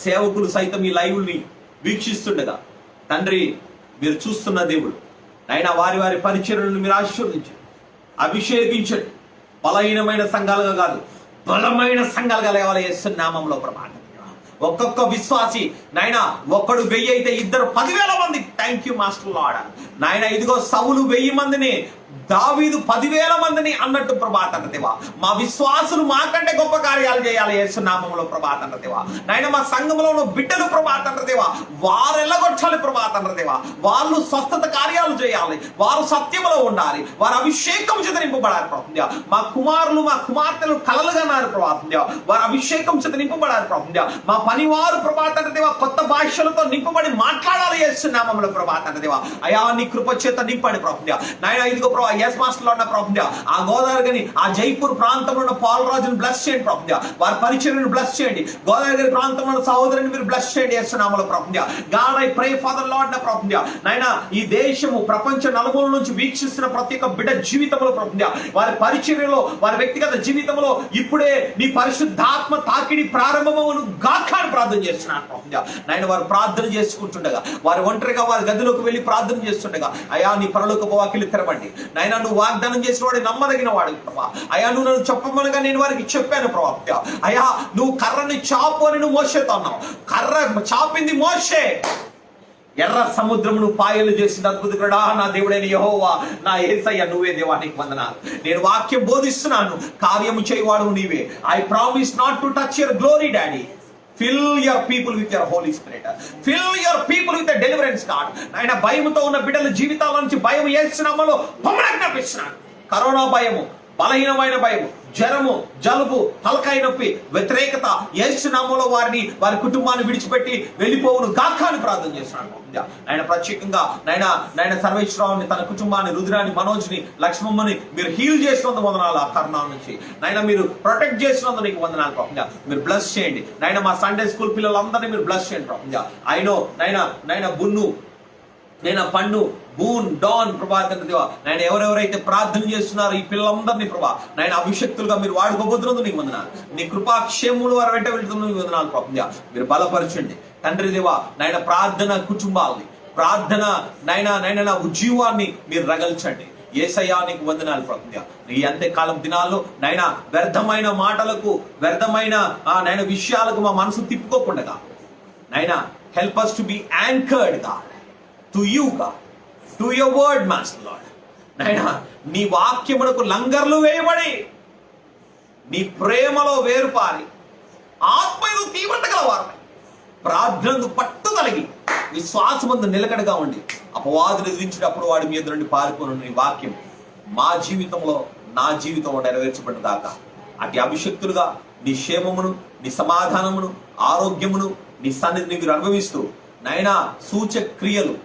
సేవకులు సైతం ఈ లైవ్ని వీక్షిస్తుండగా తండ్రి, మీరు చూస్తున్న దేవుడు నైనా వారి వారి పరిచర్యలను మీరు ఆశీర్వదించండి, అభిషేకించండి. బలహీనమైన సంఘాలుగా కాదు, బలమైన సంఘాలుగా లేవాలి యేసు నామములో ప్రభా. ఒక్కొక్క విశ్వాసి నాయన, ఒక్కడు 1000 అయితే ఇద్దరు 10,000 మంది. Thank you master lord. నాయన ఇదిగో సౌలు 1000 మందిని, దావీదు 10,000 మందిని అన్నట్టు ప్రభాతండ్ర దేవా, మా విశ్వాసులు మాకంటే గొప్ప కార్యాలు చేయాలి యేసు నామములో ప్రభాతండ్ర దేవా. నాయన మా సంఘంలో ఉన్న బిడ్డలు ప్రభాతండ్ర దేవా, వారు ఎల్లగొట్టాలి ప్రభాతండ్ర దేవా. వాళ్ళు స్వస్థత కార్యాలు చేయాలి, వారు సత్యములో ఉండాలి, వారు అభిషేకం చేత నింపబడాలి ప్రభాతం. మా కుమారులు, మా కుమార్తెలు కలలుగా నారు ప్రభాతం, వారు అభిషేకం చేత నింపబడాలి ప్రభాతం. మా పనివారు ప్రభాతండ్ర దేవా కొత్త భాషలతో నింపబడి మాట్లాడాలి యేసు నామములో ప్రభాతండ్ర దేవా. అయా నీ కృప చేత నింపండి ప్రభాతం. నాయన ఇదిగో ప్రభావ. ఎస్ మాస్టర్ లో ఉన్న ప్రభావ ఆ గోదావరి గని ఆ జైపూర్ ప్రాంతంలో ఉన్న పాలరాజును బ్లెస్ చేయండి ప్రభావ. వారి పరిచర్యను బ్లెస్ చేయండి. గోదావరి గని ప్రాంతంలో ఉన్న సహోదరుని మీరు బ్లెస్ చేయండి యేసునామములో ప్రభావ. God I pray for the lord నా ప్రభావ. నాయనా ఈ దేశము ప్రపంచ నలుమూల నుంచి వీక్షిస్తున్న ప్రతి ఒక్క బిడ్డ జీవితంలో ప్రభావ, వారి పరిచర్యలో, వారి వ్యక్తిగత జీవితంలో ఇప్పుడే నీ పరిశుద్ధాత్మ తాకిడి ప్రారంభమవును గాక అని ప్రార్థన చేస్తున్నాను ప్రభావ. నాయన వారు ప్రార్థన చేసుకుంటుండగా, వారు ఒంటరిగా వారి గదిలోకి వెళ్ళి ప్రార్థన చేస్తుండగా, అయా నీ పరలోకపు వాకిలి తెరవండి నాయన. నువ్వు వాగ్దానం చేసిన వాడు నమ్మదగిన వాడు ప్రభా. అయా నువ్వు నన్ను చెప్పమనగా నేను వారికి చెప్పాను ప్రభావ. అయా నువ్వు కర్రని చాపు అని నువ్వు మోషేతో అన్నావు. కర్ర చాపింది మోషే. ఎర్ర సముద్రమును పాయలు చేసిన అద్భుతుడా నా దేవుడైన యెహోవా, నా యేసయ్య నువ్వే దేవానికి వందనాలు. నేను వాక్యం బోధిస్తున్నాను, కార్యము చేయవాడు నీవే. I promise not to touch your glory daddy. Fill your people with your Holy Spirit. Fill your people with the deliverance God. ఆయన భయముతో ఉన్న బిడ్డల జీవితాల నుంచి భయం యేసునామములో పొమ్మనాజ్ఞాపిస్తున్నాను. కరోనా భయము, బలహీనమైన భయము, జ్వరము, జలుబు, తలకాయ నొప్పి, వ్యతిరేకత యేసునామములో వారిని, వారి కుటుంబాన్ని విడిచిపెట్టి వెళ్ళిపోవును గాక అని ప్రార్థన చేస్తున్నాను. ఆయన ప్రత్యేకంగా నాయన సర్వేశ్వరరావుని, తన కుటుంబాన్ని, రుద్రాన్ని, మనోజ్ని, లక్ష్మమ్మని మీరు హీల్ చేసినందుకు వందనాలు. ఆ కరోనా నుంచి నాయన మీరు ప్రొటెక్ట్ చేసినందుకు నీకు వందనాలు ప్రభావ. మీరు బ్లెస్ చేయండి నాయన. మా సండే స్కూల్ పిల్లలందరినీ మీరు బ్లెస్ చేయండి ప్రభావ. అయినో నాయన బున్ను, నేను పన్ను, బూన్, డాన్ ప్రభాతం దేవా నాయన ఎవరెవరైతే ప్రార్థన చేస్తున్నారో ఈ పిల్లలందరినీ ప్రభా నాయన అభిషక్తులుగా మీరు వాడుకోబోతున్నందుకు నీకు వందనాలు. నీ కృపాక్షేములు వారు వెంట వెళ్తున్నందుకు నీకు వందనాలు ప్రభా. మీరు బలపరచండి తండ్రి దేవా. నాయన ప్రార్థన కుటుంబాలని, ప్రార్థన నాయన ఉజ్జీవాన్ని మీరు రగల్చండి. యేసయ్యా నీకు వందనాలు ప్రభా. ఈ అంత్యకాలం దినాల్లో నాయన వ్యర్థమైన మాటలకు, వ్యర్థమైన నాయన విషయాలకు మా మనసు తిప్పుకోకుండా నాయన help us to be anchored God to you God, to your word master Lord. నాయనా నీ వాక్యమునకు లంగర్లు వేయబడి, నీ ప్రేమలో వేరుపారి, ఆత్మలో తీవ్రత గలవారమై, ప్రార్థనకు పట్టుదలిగి, విశ్వాసమందు నిలకడగా ఉండి, అపవాదులు ఎదిరించినప్పుడు వాడి మీద నుండి పారిపోను నీ వాక్యం మా జీవితంలో, నా జీవితంలో నెరవేర్చబడి దాకా అటు అభిషక్తులుగా నీ క్షేమమును, నీ సమాధానమును, ఆరోగ్యమును, నీ సన్నిధిని మీరు అనుభవిస్తూ నాయనా సూచక క్రియలు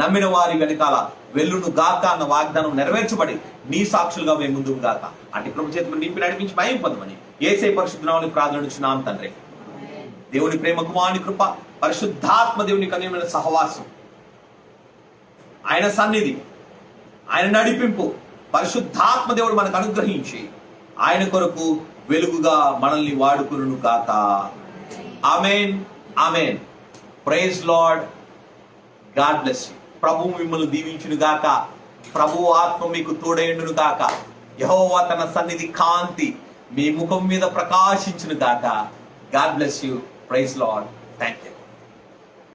నమ్మిన వారి వెనకాల వెల్లును గాక అన్న వాగ్దానం నెరవేర్చబడి నీ సాక్షులుగా మేము ముందుకు గాక. అటు ప్రభు చేతులు నింపి నడిపించి మహిమ పొందమని యేసయ్య పరిశుద్ధ నామములో ప్రార్థించున్నాం తండ్రి. దేవుని ప్రేమ, కుమారుని కృప, పరిశుద్ధాత్మ దేవుని కన్యమైన సహవాసం, ఆయన సన్నిధి, ఆయన నడిపింపు, పరిశుద్ధాత్మ దేవుడు మనకు అనుగ్రహించి ఆయన కొరకు వెలుగుగా మనల్ని వాడుకును గాక. Amen, amen. Praise Lord. God bless you. ప్రభు మిమ్మల్ని దీవించును గాక. ప్రభు ఆత్మ మీకు తోడైండును గాక. యెహోవా తన సన్నిధి కాంతి మీ ముఖం మీద ప్రకాశించును గాక. God bless you. Praise Lord. Thank you.